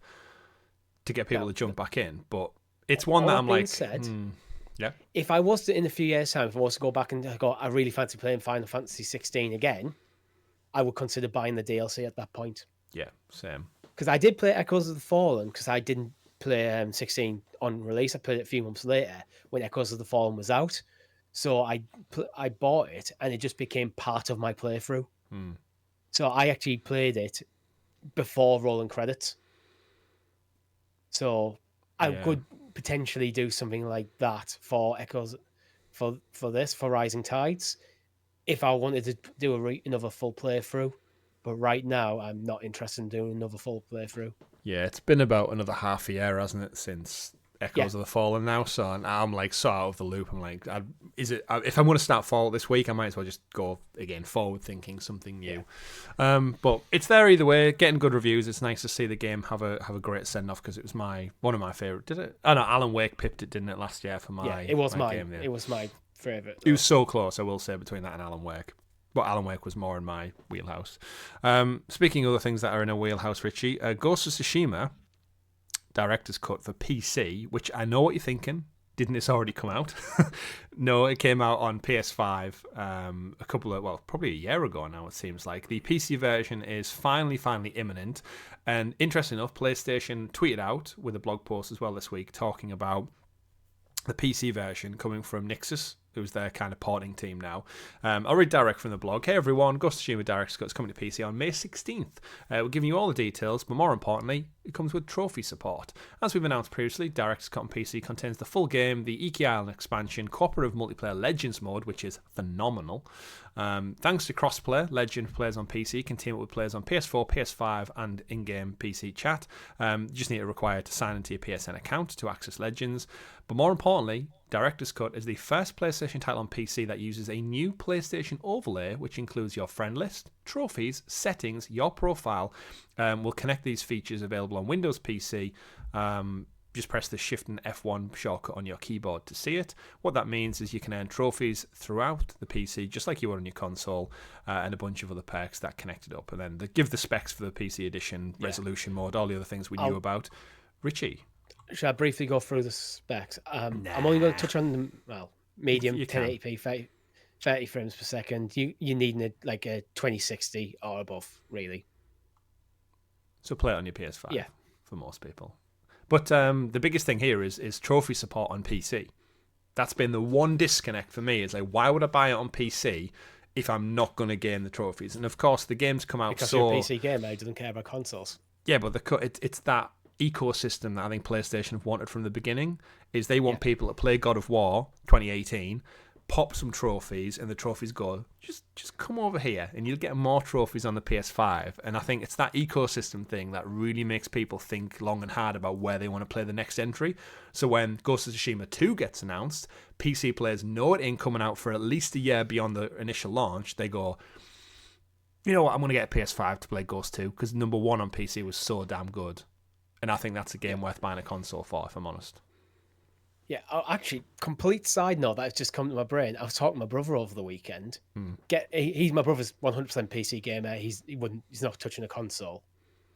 to get people to jump back in. But it's one that I'm like... Yeah. If I was to, in a few years' time, if I was to go back and go, I really fancy playing Final Fantasy 16 again, I would consider buying the DLC at that point. Yeah, same. Because I did play Echoes of the Fallen, because I didn't play 16 on release. I played it a few months later when Echoes of the Fallen was out. So I bought it, and it just became part of my playthrough. So I actually played it before rolling credits. So I could potentially do something like that for Echoes for Rising Tides if I wanted to do another full playthrough. But right now, I'm not interested in doing another full playthrough. Yeah, it's been about another half a year, hasn't it, since Echoes of the Fallen now? So I'm like so out of the loop. I'm like, if I'm going to start Fallout this week, I might as well just go again forward thinking something new. But it's there either way. Getting good reviews. It's nice to see the game have a great send off because it was one of my favorite. Did it? Oh no, Alan Wake pipped it, didn't it, last year for my? Yeah, it was my game. It was my favorite. It was so close, I will say, between that and Alan Wake. But Alan Wake was more in my wheelhouse. Speaking of the things that are in a wheelhouse, Richie, Ghost of Tsushima director's cut for PC, which I know what you're thinking. Didn't this already come out? No, it came out on PS5 probably a year ago now, it seems like. The PC version is finally imminent. And interesting enough, PlayStation tweeted out with a blog post as well this week talking about the PC version coming from Nixxes, who's their kind of porting team now. I'll read direct from the blog. Hey everyone, Ghost of Tsushima Director's Cut is coming to PC on May 16th. We're giving you all the details, but more importantly, it comes with trophy support. As we've announced previously, Director's Cut on PC contains the full game, the Iki Island expansion, cooperative multiplayer Legends mode, which is phenomenal. Thanks to crossplay, Legend players on PC can team up with players on PS4, PS5, and in-game PC chat. You just need to require to sign into your PSN account to access Legends. But more importantly, Director's Cut is the first PlayStation title on PC that uses a new PlayStation overlay, which includes your friend list, trophies, settings, your profile. We'll connect these features available on Windows PC. Just press the Shift and F1 shortcut on your keyboard to see it. What that means is you can earn trophies throughout the PC, just like you would on your console, and a bunch of other perks that connect it up. And then they give the specs for the PC edition, resolution mode, all the other things we knew about. Richie? Should I briefly go through the specs? I'm only going to touch on the medium 1080p, 30 frames per second. You need like a 2060 or above, really. So play it on your PS5 for most people. But the biggest thing here is trophy support on PC. That's been the one disconnect for me. Is like, why would I buy it on PC if I'm not going to gain the trophies? And of course, the games come out because you're a PC gamer who doesn't care about consoles. Yeah, but it's that ecosystem that I think PlayStation have wanted from the beginning. Is they want people to play God of War 2018, pop some trophies, and the trophies go, just come over here and you'll get more trophies on the PS5. And I think it's that ecosystem thing that really makes people think long and hard about where they want to play the next entry. So when Ghost of Tsushima 2 gets announced, PC players know it ain't coming out for at least a year beyond the initial launch. They go, you know what, I'm going to get a PS5 to play Ghost 2 because number 1 on PC was so damn good. And I think that's a game worth buying a console for, if I'm honest. Yeah, actually, complete side note that's just come to my brain. I was talking to my brother over the weekend. He's my brother's 100% PC gamer. He's not touching a console.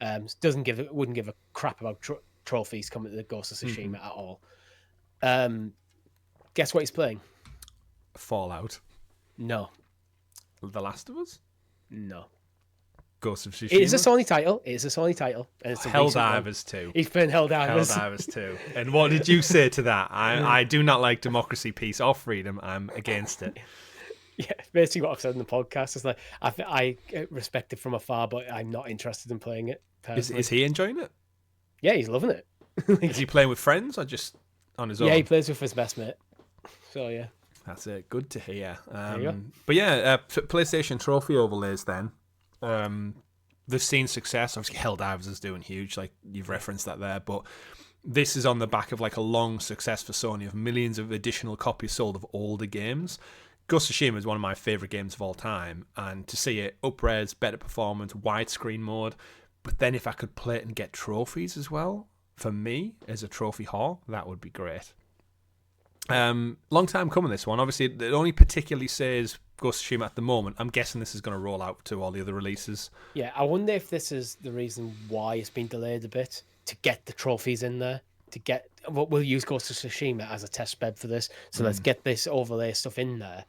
Wouldn't give a crap about trophies coming to the Ghost of Tsushima at all. Guess what he's playing? Fallout. No. The Last of Us? No. Ghost of Tsushima. It is a Sony title. And it's a Helldivers 2. He's playing Helldivers. Helldivers 2. And what did you say to that? I do not like democracy, peace, or freedom. I'm against it. Yeah, basically what I've said in the podcast is like I respect it from afar, but I'm not interested in playing it. Is he enjoying it? Yeah, he's loving it. Is he playing with friends or just on his own? Yeah, he plays with his best mate. So yeah, that's it. Good to hear. But yeah, PlayStation trophy overlays then. They've seen success. Obviously, Helldivers is doing huge, like you've referenced that there. But this is on the back of like a long success for Sony of millions of additional copies sold of older games. Ghost of Tsushima is one of my favourite games of all time, and to see it up-res, better performance, widescreen mode, but then if I could play it and get trophies as well, for me, as a trophy whore, that would be great. Long time coming, this one. Obviously, it only particularly says Ghost of Tsushima at the moment. I'm guessing this is going to roll out to all the other releases. Yeah, I wonder if this is the reason why it's been delayed a bit, to get the trophies in there. We'll use Ghost of Tsushima as a test bed for this. So let's get this overlay stuff in there,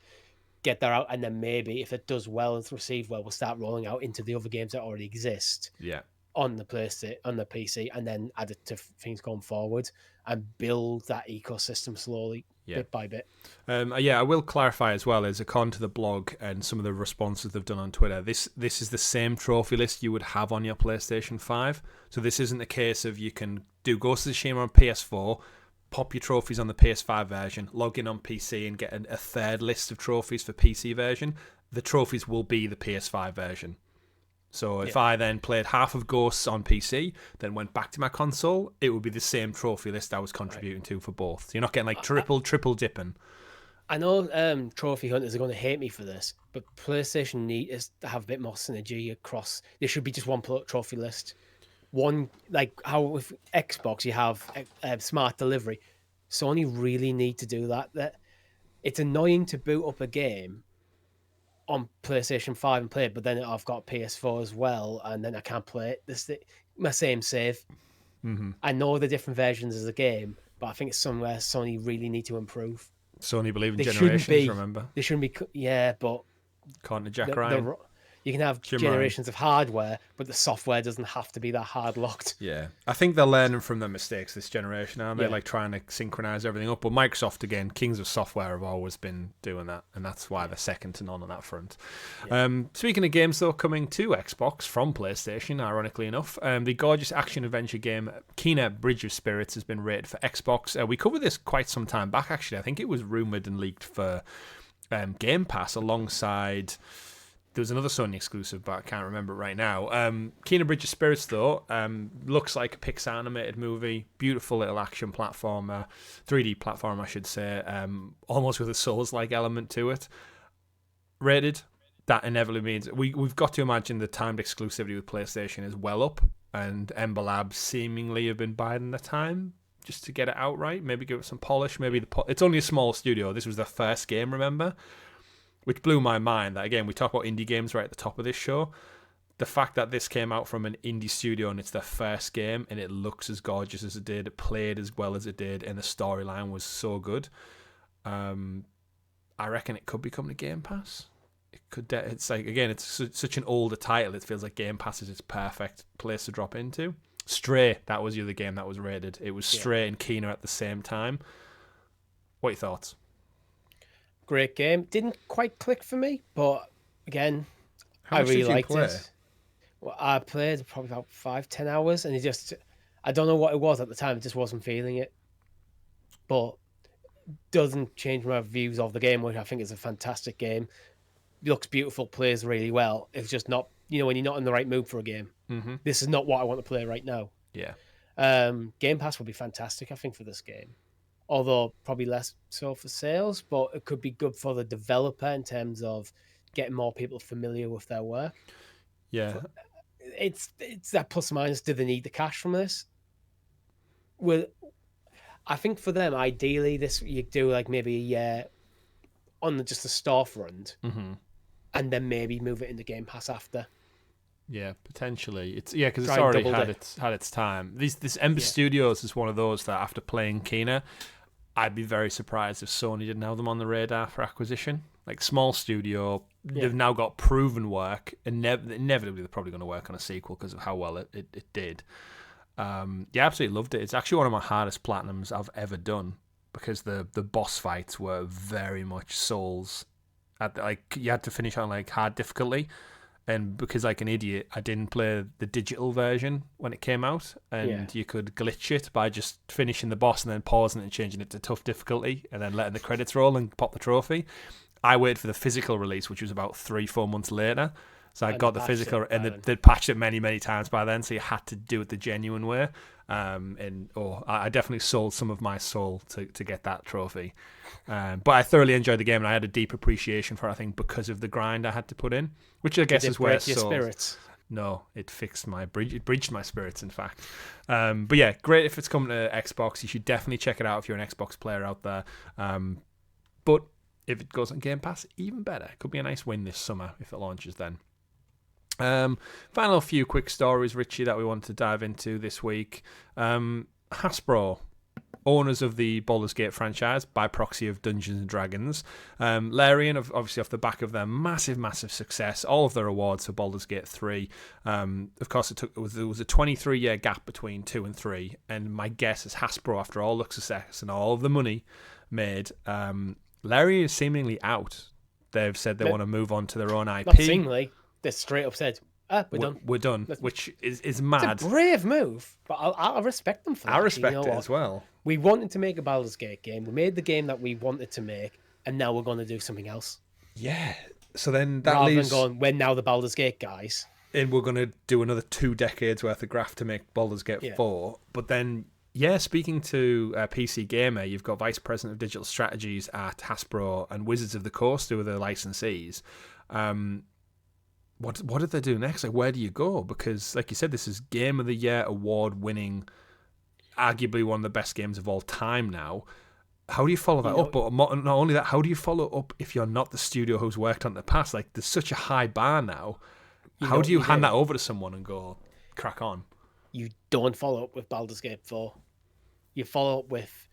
get that out, and then maybe if it does well and it's received well, we'll start rolling out into the other games that already exist. Yeah. on the PC, and then add it to things going forward and build that ecosystem slowly, bit by bit. I will clarify as well, as according to the blog and some of the responses they've done on Twitter, this is the same trophy list you would have on your PlayStation 5. So this isn't a case of you can do Ghost of Tsushima on PS4, pop your trophies on the PS5 version, log in on PC and get a third list of trophies for PC version. The trophies will be the PS5 version. So if I then played half of Ghosts on PC, then went back to my console, it would be the same trophy list I was contributing to for both. So you're not getting like triple dipping. I know trophy hunters are going to hate me for this, but PlayStation needs to have a bit more synergy across. There should be just one trophy list. One, like how with Xbox you have smart delivery. Sony really need to do that. That it's annoying to boot up a game on PlayStation 5 and play it, but then I've got PS4 as well, and then I can't play it. This my same save. Mm-hmm. I know the different versions of the game, but I think it's somewhere Sony really need to improve. Sony believe in generations, remember? They shouldn't be, but Can't Jack Ryan. You can have generations of hardware, but the software doesn't have to be that hard locked. Yeah. I think they're learning from their mistakes this generation, aren't they? Like trying to synchronize everything up. But Microsoft, again, kings of software, have always been doing that, and that's why they're second to none on that front. Yeah. Speaking of games, though, coming to Xbox from PlayStation, ironically enough, the gorgeous action-adventure game Kena Bridge of Spirits has been rated for Xbox. We covered this quite some time back, actually. I think it was rumoured and leaked for Game Pass alongside... There was another Sony exclusive, but I can't remember it right now. Kena Bridge of Spirits, though, looks like a Pixar animated movie. Beautiful little action platformer, 3D platform, I should say, almost with a Souls-like element to it. Rated, that inevitably means we've got to imagine the timed exclusivity with PlayStation is well up, and Ember Labs seemingly have been biding their time just to get it out right. Maybe give it some polish. Maybe it's only a small studio. This was their first game, remember? Which blew my mind. That again, we talk about indie games right at the top of this show. The fact that this came out from an indie studio and it's their first game and it looks as gorgeous as it did, it played as well as it did, and the storyline was so good. I reckon it could become the Game Pass. It could. It's like, again, it's such an older title. It feels like Game Pass is its perfect place to drop into. Stray, that was the other game that was rated. It was Stray and Kena at the same time. What are your thoughts? Great game. Didn't quite click for me, but again, I really liked it. Well, I played probably about 5-10 hours, and I don't know what it was at the time. I just wasn't feeling it. But doesn't change my views of the game, which I think is a fantastic game. It looks beautiful, plays really well. It's just not, when you're not in the right mood for a game. Mm-hmm. This is not what I want to play right now. Yeah. Game Pass would be fantastic, I think, for this game. Although probably less so for sales, but it could be good for the developer in terms of getting more people familiar with their work. Yeah. It's that plus or minus. Do they need the cash from this? Well, I think for them, ideally, this you do like maybe a year on just the storefront, and then maybe move it into Game Pass after. Yeah, potentially. Because it's already had its time. This Ember Studios is one of those that after playing Kena, I'd be very surprised if Sony didn't have them on the radar for acquisition. Like, small studio, they've now got proven work, and inevitably they're probably going to work on a sequel because of how well it did. Absolutely loved it. It's actually one of my hardest platinums I've ever done, because the boss fights were very much Souls. You had to finish on like hard difficulty. And because, like an idiot, I didn't play the digital version when it came out, and you could glitch it by just finishing the boss and then pausing it and changing it to tough difficulty and then letting the credits roll and pop the trophy. I waited for the physical release, which was about 3-4 months later. So I got the physical, and they'd patched it many, many times by then, so you had to do it the genuine way. I definitely sold some of my soul to get that trophy. But I thoroughly enjoyed the game, and I had a deep appreciation for it, I think, because of the grind I had to put in, which I guess is where Souls... spirits? No, it fixed it breached my spirits, in fact. But yeah, great if it's coming to Xbox. You should definitely check it out if you're an Xbox player out there. But if it goes on Game Pass, even better. It could be a nice win this summer if it launches then. Final few quick stories, Richie, that we want to dive into this week. Hasbro owners of the Baldur's Gate franchise by proxy of Dungeons and Dragons. Larian, obviously off the back of their massive success, all of their awards for Baldur's Gate 3. Of course, there was a 23-year gap between 2 and 3, and my guess is Hasbro, after all the success and all of the money made, Larian is seemingly out. They've said they want to move on to their own IP. Not seemingly, they straight up said, we're done. We're done, which is mad. It's a brave move, but I respect them for that. I respect it as well. We wanted to make a Baldur's Gate game. We made the game that we wanted to make, and now we're going to do something else. Yeah. So then that Rather leaves... than going, we're now the Baldur's Gate guys. And we're going to do another 2 decades worth of graft to make Baldur's Gate 4. But then, speaking to PC Gamer, you've got Vice President of Digital Strategies at Hasbro and Wizards of the Coast, who are the licensees. What did they do next? Like, where do you go? Because, like you said, this is Game of the Year award-winning, arguably one of the best games of all time now. How do you follow that up? But not only that, how do you follow up if you're not the studio who's worked on it in the past? Like, there's such a high bar now. How do you hand that over to someone and go, crack on? You don't follow up with Baldur's Gate 4. You follow up with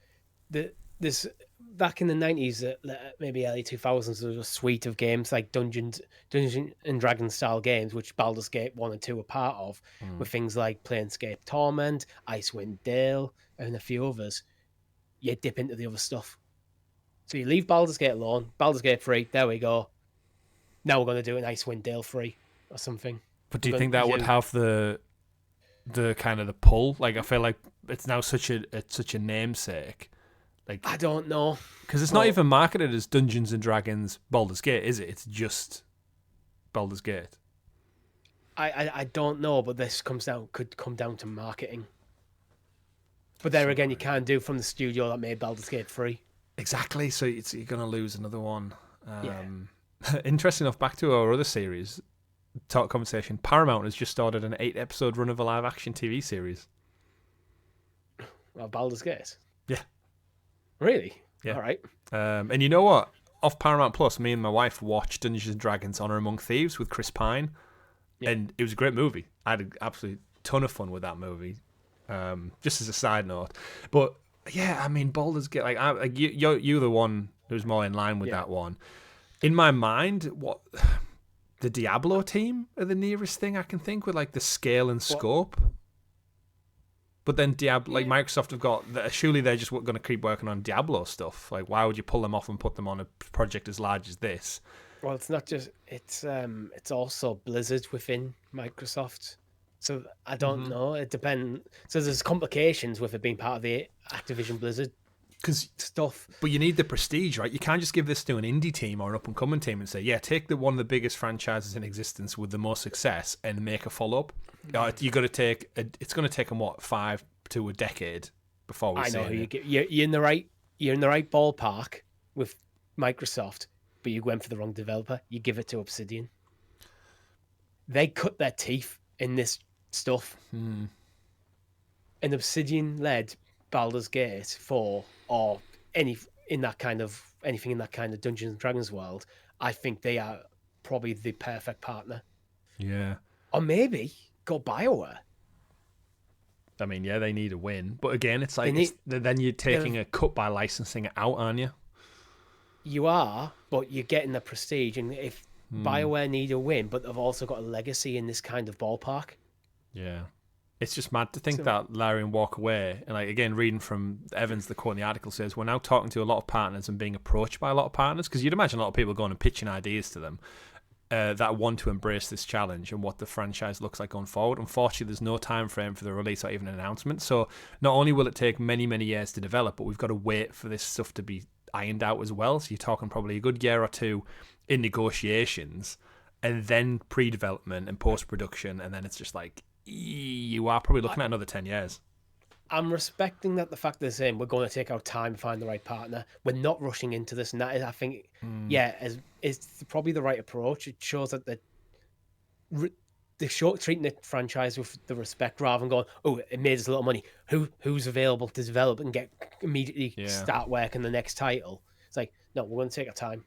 this. Back in the 90s, maybe early 2000s, there was a suite of games like Dungeons and Dragons style games, which Baldur's Gate 1 and 2 were part of, with things like Planescape Torment, Icewind Dale, and a few others. You dip into the other stuff. So you leave Baldur's Gate alone, Baldur's Gate 3, there we go. Now we're going to do an Icewind Dale 3 or something. But do you think that would have the kind of the pull? Like, I feel like it's now such a namesake. Like, I don't know, because it's not even marketed as Dungeons and Dragons Baldur's Gate, is it? It's just Baldur's Gate. I don't know, but this could come down to marketing. But there again, you can't do from the studio that made Baldur's Gate 3. Exactly. So you're going to lose another one. Interesting enough, back to our other series, Talk Conversation. Paramount has just started an 8-episode run of a live-action TV series. Well, Baldur's Gate. Yeah. Really? Yeah. All right. And you know what? Off Paramount Plus, me and my wife watched Dungeons and Dragons: Honor Among Thieves with Chris Pine, and it was a great movie. I had an absolute ton of fun with that movie. Just as a side note, but yeah, I mean, Baldur's Gate. Like, you're the one who's more in line with that one. In my mind, the Diablo team are the nearest thing I can think with, like, the scale and scope. But then Microsoft have got, surely they're just going to keep working on Diablo stuff. Like, why would you pull them off and put them on a project as large as this? Well, it's not just, it's also Blizzard within Microsoft. So I don't know. It depends. So there's complications with it being part of the Activision Blizzard stuff. But you need the prestige, right? You can't just give this to an indie team or an up-and-coming team and say, take one of the biggest franchises in existence with the most success and make a follow-up. You got to take. It's going to take them 5 to a decade before we. I know who you get. You're in the right. You're in the right ballpark with Microsoft, but you went for the wrong developer. You give it to Obsidian. They cut their teeth in this stuff. An Obsidian-led Baldur's Gate 4 or anything in that kind of Dungeons and Dragons world, I think they are probably the perfect partner. Yeah. Or maybe go BioWare. I mean, they need a win, but again, it's like then you're taking a cut by licensing it out, aren't you? You are, but you're getting the prestige, and if BioWare need a win, but they've also got a legacy in this kind of ballpark. Yeah. It's just mad to think that Larian walk away. And, like, again, reading from Evans, the quote in the article says, we're now talking to a lot of partners and being approached by a lot of partners, because you'd imagine a lot of people going and pitching ideas to them that want to embrace this challenge and what the franchise looks like going forward. Unfortunately, there's no time frame for the release or even an announcement. So not only will it take many, many years to develop, but we've got to wait for this stuff to be ironed out as well. So you're talking probably a good year or two in negotiations, and then pre-development and post-production, and then it's just like, you are probably looking at another 10 years. I'm respecting that, the fact they're saying we're going to take our time to find the right partner. We're not rushing into this, and that is, I think, it's probably the right approach. It shows that they're treating the franchise with the respect rather than going, oh, it made us a lot of money. Who's available to develop and immediately start work on the next title? It's like, no, we're going to take our time.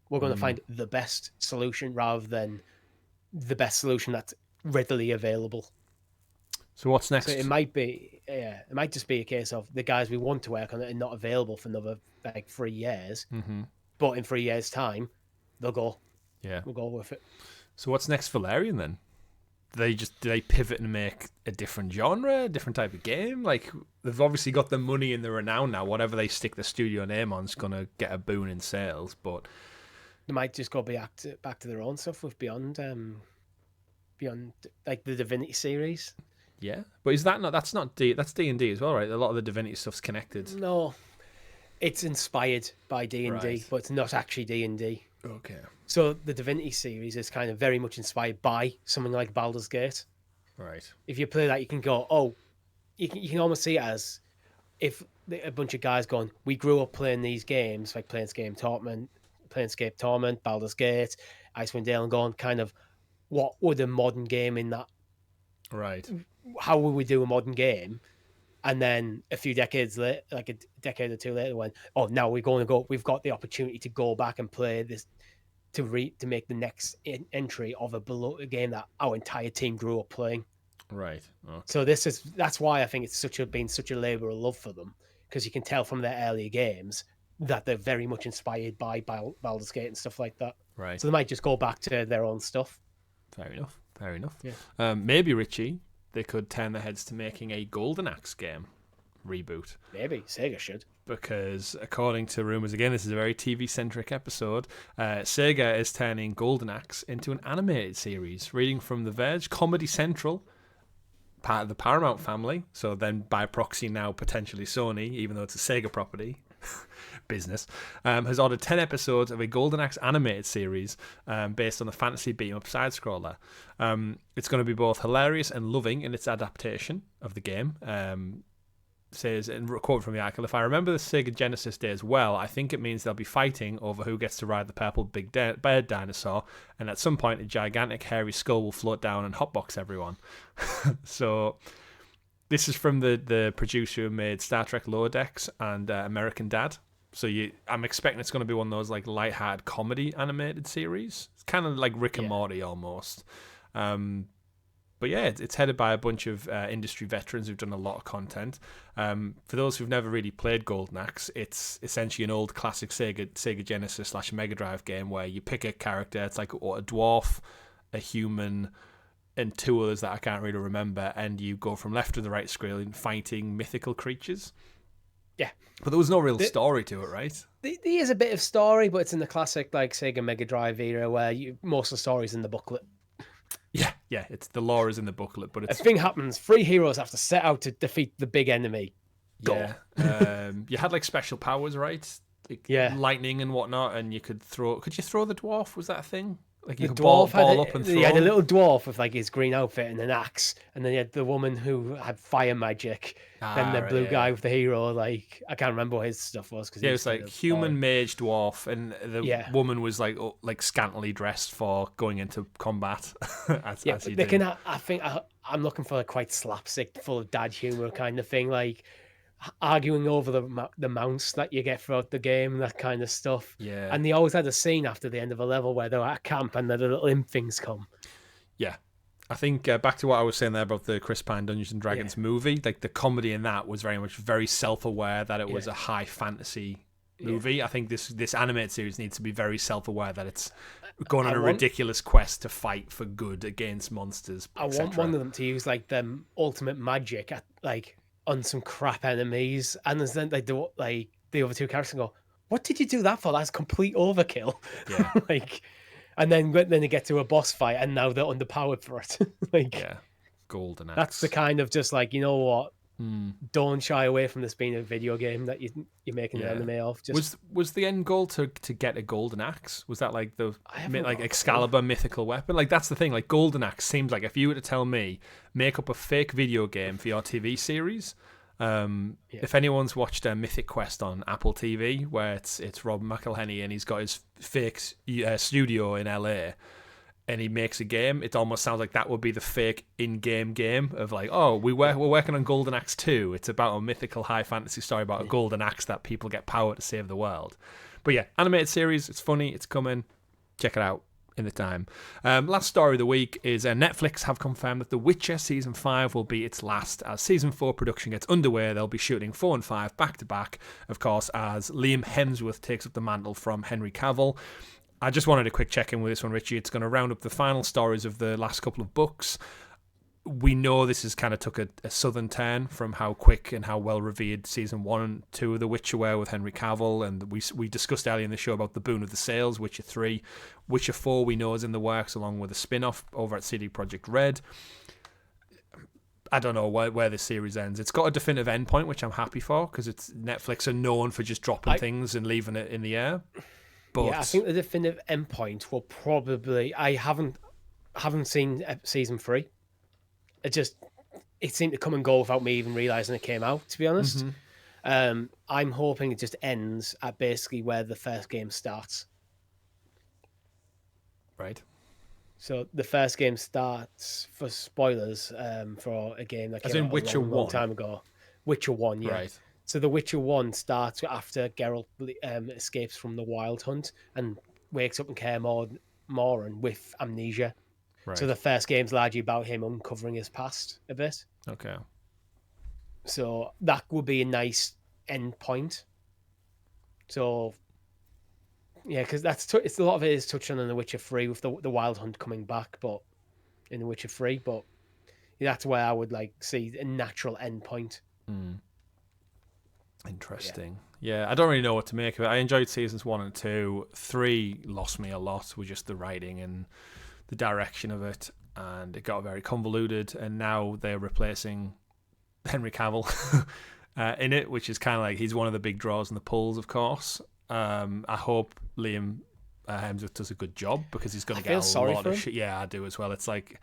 We're going to find the best solution rather than the best solution that's readily available. So what's next? So it might be, it might just be a case of the guys we want to work on it are not available for another like 3 years. Mm-hmm. But in 3 years' time, they'll go. Yeah. We'll go with it. So what's next for Larian then? Do they pivot and make a different genre, a different type of game? Like, they've obviously got the money and the renown now. Whatever they stick the studio name on is going to get a boon in sales. But they might just go back to their own stuff with Beyond like the Divinity series. Yeah, but is that not? That's not that's D&D as well, right? A lot of the Divinity stuff's connected. No, it's inspired by D&D, Right. but it's not actually D&D. Okay. So the Divinity series is kind of very much inspired by something like Baldur's Gate. Right. If you play that, you can go, oh, you can almost see it as if a bunch of guys going, we grew up playing these games, like Planescape Torment, Baldur's Gate, Icewind Dale, and going kind of, what would a modern game in that? Right. How would we do a modern game? And then a few decades later, like a decade or two later, when now we've got the opportunity to go back and play this to make the next entry of a game that our entire team grew up playing. Right. Okay. So that's why I think it's been such a labor of love for them, because you can tell from their earlier games that they're very much inspired by Baldur's Gate and stuff like that. Right. So they might just go back to their own stuff. Fair enough. Yeah. Maybe Richie, they could turn their heads to making a Golden Axe game reboot. Maybe Sega should. Because according to rumours, again, this is a very TV-centric episode, Sega is turning Golden Axe into an animated series. Reading from The Verge, Comedy Central, part of the Paramount family, so then by proxy now potentially Sony, even though it's a Sega property, business, has ordered 10 episodes of a Golden Axe animated series based on the fantasy beat-em-up side-scroller. It's going to be both hilarious and loving in its adaptation of the game. Says, and a quote from the article, if I remember the Sega Genesis days well, I think it means they'll be fighting over who gets to ride the purple big bird dinosaur, and at some point a gigantic hairy skull will float down and hotbox everyone. So this is from the producer who made Star Trek Lower Decks and American Dad. So I'm expecting it's going to be one of those like light-hearted comedy animated series. It's kind of like Rick and Morty almost. But yeah, it's headed by a bunch of industry veterans who've done a lot of content. For those who've never really played Golden Axe, it's essentially an old classic Sega Genesis / Mega Drive game where you pick a character. It's like a dwarf, a human, and two others that I can't really remember, and you go from left to the right screen fighting mythical creatures. Yeah. But there was no real story to it, right? There is a bit of story, but it's in the classic like Sega Mega Drive era where most of the story's in the booklet. Yeah, it's the lore is in the booklet, but it's... A thing happens, 3 heroes have to set out to defeat the big enemy. Go. Yeah. You had like special powers, right? Like, lightning and whatnot, and you could throw... Could you throw the dwarf? Was that a thing? Like you could ball up and throw? He had a little dwarf with like his green outfit and an axe, and then he had the woman who had fire magic, then the blue guy with the hero, like, I can't remember what his stuff was. It was like human mage dwarf, and the woman was like scantily dressed for going into combat. I think I'm looking for a quite slapstick, full of dad humor kind of thing, like arguing over the mounts that you get throughout the game, that kind of stuff. Yeah. And they always had a scene after the end of a level where they're at a camp and the little imp things come. Yeah. I think back to what I was saying there about the Chris Pine Dungeons and Dragons movie, like the comedy in that was very self-aware that it was a high fantasy movie. I think this animated series needs to be very self-aware that it's going on a ridiculous quest to fight for good against monsters. I want one of them to use like the ultimate magic at like on some crap enemies, and then like the other two characters go, "What did you do that for? That's complete overkill." Yeah. Like, and then they get to a boss fight, and now they're underpowered for it. Golden Axe. That's the kind of just like, you know what? Don't shy away from this being a video game that you're making an anime of. Was the end goal to get a Golden Axe? Was that like the Excalibur mythical weapon? Like that's the thing. Like Golden Axe seems like if you were to tell me make up a fake video game for your TV series. If anyone's watched Mythic Quest on Apple TV, where it's Rob McElhenney and he's got his fake studio in LA. And he makes a game, it almost sounds like that would be the fake in-game game of like, we're working on Golden Axe 2. It's about a mythical high fantasy story about a golden axe that people get power to save the world. But yeah, animated series, it's funny, it's coming. Check it out. in the time. Last story of the week is Netflix have confirmed that The Witcher Season 5 will be its last. As Season 4 production gets underway, they'll be shooting 4 and 5 back-to-back, of course, as Liam Hemsworth takes up the mantle from Henry Cavill. I just wanted a quick check-in with this one, Richie. It's going to round up the final stories of the last couple of books. We know this has kind of took a southern turn from how quick and how well revered season 1 and 2 of The Witcher were with Henry Cavill, and we discussed earlier in the show about the boon of the sales. Witcher 3, Witcher 4 we know is in the works, along with a spin-off over at CD Projekt Red. I don't know where this series ends. It's got a definitive endpoint, which I'm happy for, because it's Netflix are known for just dropping things and leaving it in the air. But yeah, I think the definitive endpoint will probably. I haven't seen season 3. It seemed to come and go without me even realizing it came out, to be honest. I'm hoping it just ends at basically where the first game starts. Right. So the first game starts, for spoilers, for a game that came out Witcher a long time ago. Witcher 1, yeah. Right. So the Witcher 1 starts after Geralt escapes from the Wild Hunt and wakes up in Kaer Morhen with amnesia. Right. So the first game's largely about him uncovering his past a bit. Okay. So that would be a nice end point. So yeah, because it's a lot of it is touched on in The Witcher 3 with the Wild Hunt coming back, but in The Witcher 3, but that's where I would see a natural end point. Interesting. Yeah, I don't really know what to make of it. I enjoyed seasons 1 and 2. 3 lost me a lot with just the writing and the direction of it, and it got very convoluted, and now they're replacing Henry Cavill in it, which is kind of like he's one of the big draws and the pulls, of course. I hope Liam Hemsworth does a good job, because he's going to get a lot of shit. Yeah, I do as well. It's like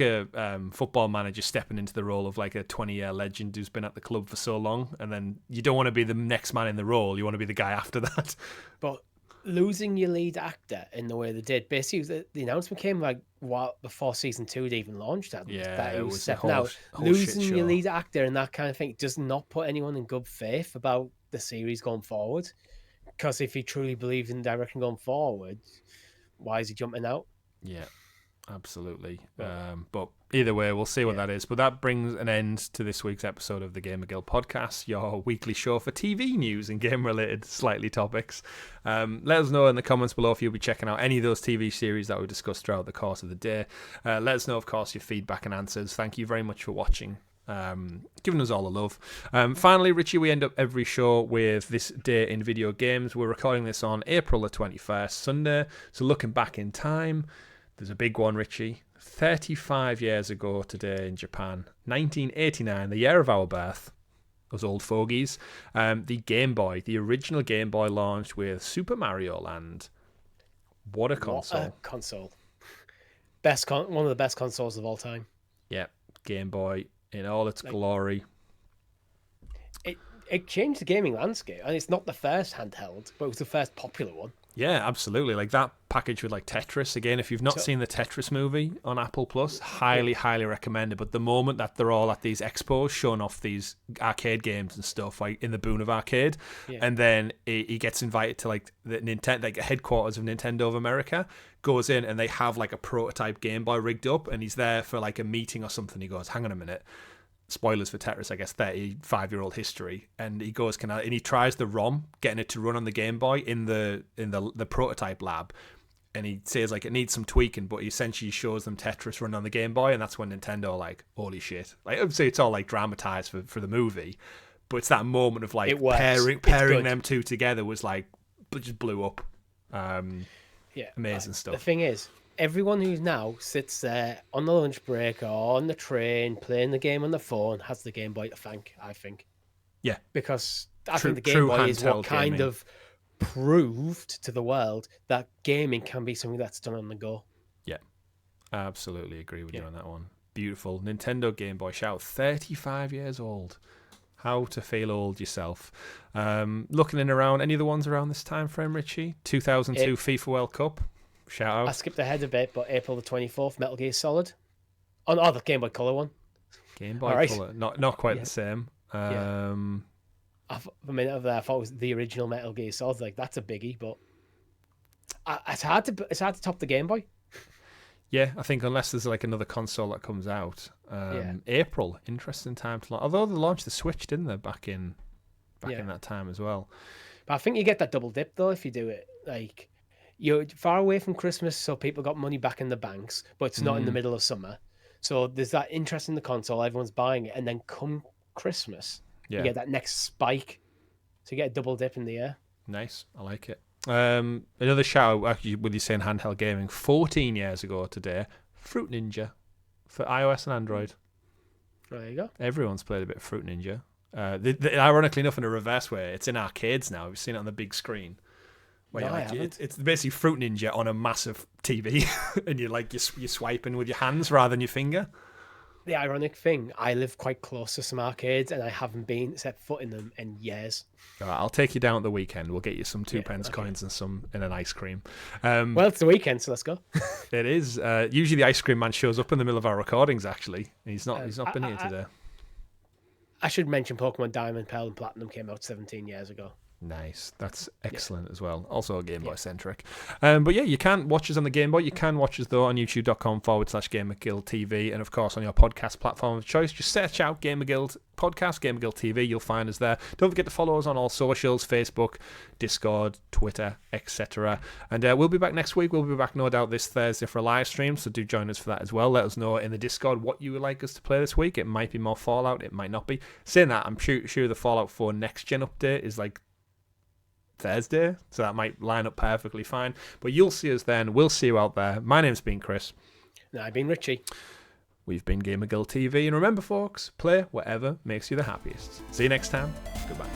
a football manager stepping into the role of like a 20-year legend who's been at the club for so long, and then you don't want to be the next man in the role. You want to be the guy after that. But losing your lead actor in the way they did, basically the announcement came before season 2 had even launched. That he was stepping out. Losing your lead actor and that kind of thing does not put anyone in good faith about the series going forward. Because if he truly believed in the direction going forward, why is he jumping out? Yeah, absolutely. But either way, we'll see what that is. But that brings an end to this week's episode of the GamerGuild Podcast, your weekly show for TV news and game-related slightly topics. Let us know in the comments below if you'll be checking out any of those TV series that we discussed throughout the course of the day. Let us know, of course, your feedback and answers. Thank you very much for watching. Giving us all the love. Finally, Richie, we end up every show with this day in video games. We're recording this on April the 21st, Sunday. So looking back in time, there's a big one, Richie. 35 years ago today in Japan, 1989, the year of our birth, those old fogies, the Game Boy, the original Game Boy launched with Super Mario Land. What a console. What a console. One of the best consoles of all time. Yeah, Game Boy in all its glory. It changed the gaming landscape, and it's not the first handheld, but it was the first popular one. Yeah, absolutely. Like that package with like Tetris. Again, if you've not seen the Tetris movie on Apple Plus, highly recommend it. But the moment that they're all at these expos showing off these arcade games and stuff, like in the Boon of Arcade, and then he gets invited to like the Nintendo, like headquarters of Nintendo of America, goes in and they have like a prototype Game Boy rigged up, and he's there for like a meeting or something. He goes, "Hang on a minute." Spoilers for Tetris, I guess, 35-year-old history, and he goes, and he tries the ROM, getting it to run on the Game Boy in the prototype lab, and he says like it needs some tweaking, but he essentially shows them Tetris running on the Game Boy, and that's when Nintendo are like, holy shit! Like obviously it's all like dramatized for the movie, but it's that moment of like pairing them two together was like just blew up. Amazing stuff. The thing is, everyone who now sits there on the lunch break or on the train playing the game on the phone has the Game Boy to thank, I think. Yeah. Because I think the Game Boy is what kind of proved to the world that gaming can be something that's done on the go. Yeah. I absolutely agree with you on that one. Beautiful. Nintendo Game Boy, shout, 35 years old. How to feel old yourself. Looking in around, any of the ones around this time frame, Richie? 2002 FIFA World Cup. Shout out. I skipped ahead a bit, but April the 24th, Metal Gear Solid. Oh, the Game Boy Color one. Game Boy Color, not quite the same. For a minute of that, I thought it was the original Metal Gear Solid. Like that's a biggie, but It's hard to top the Game Boy. Yeah, I think unless there's like another console that comes out, April, interesting time to launch. Although they launched the Switch, didn't they, back in that time as well. But I think you get that double dip though if you do it. Like you're far away from Christmas, so people got money back in the banks, but it's not in the middle of summer. So there's that interest in the console, everyone's buying it, and then come Christmas, you get that next spike. So you get a double dip in the air. Nice, I like it. Another shout out, actually, with you saying handheld gaming, 14 years ago today, Fruit Ninja for iOS and Android. There you go. Everyone's played a bit of Fruit Ninja. Ironically enough, in a reverse way, it's in arcades now. We've seen it on the big screen. It's basically Fruit Ninja on a massive TV, and you're swiping with your hands rather than your finger. The ironic thing, I live quite close to some arcades, and I haven't set foot in them in years. All right, I'll take you down at the weekend. We'll get you some 2p coins and an ice cream. Well, it's the weekend, so let's go. It is. Usually the ice cream man shows up in the middle of our recordings, actually. He's not been here today. I should mention Pokemon Diamond, Pearl, and Platinum came out 17 years ago. Nice. That's excellent as well. Also Game Boy centric. But yeah, you can watch us on the Game Boy. You can watch us though on youtube.com/GamerGuild TV. And of course on your podcast platform of choice. Just search out GamerGuild Podcast, GamerGuild TV. You'll find us there. Don't forget to follow us on all socials, Facebook, Discord, Twitter, etc. And we'll be back next week. We'll be back no doubt this Thursday for a live stream. So do join us for that as well. Let us know in the Discord what you would like us to play this week. It might be more Fallout. It might not be. Saying that, I'm sure the Fallout 4 next gen update is like Thursday, so that might line up perfectly fine. But you'll see us then. We'll see you out there. My name's been Chris. And I've been Richie. We've been GamerGuild TV. And remember, folks, play whatever makes you the happiest. See you next time. Goodbye.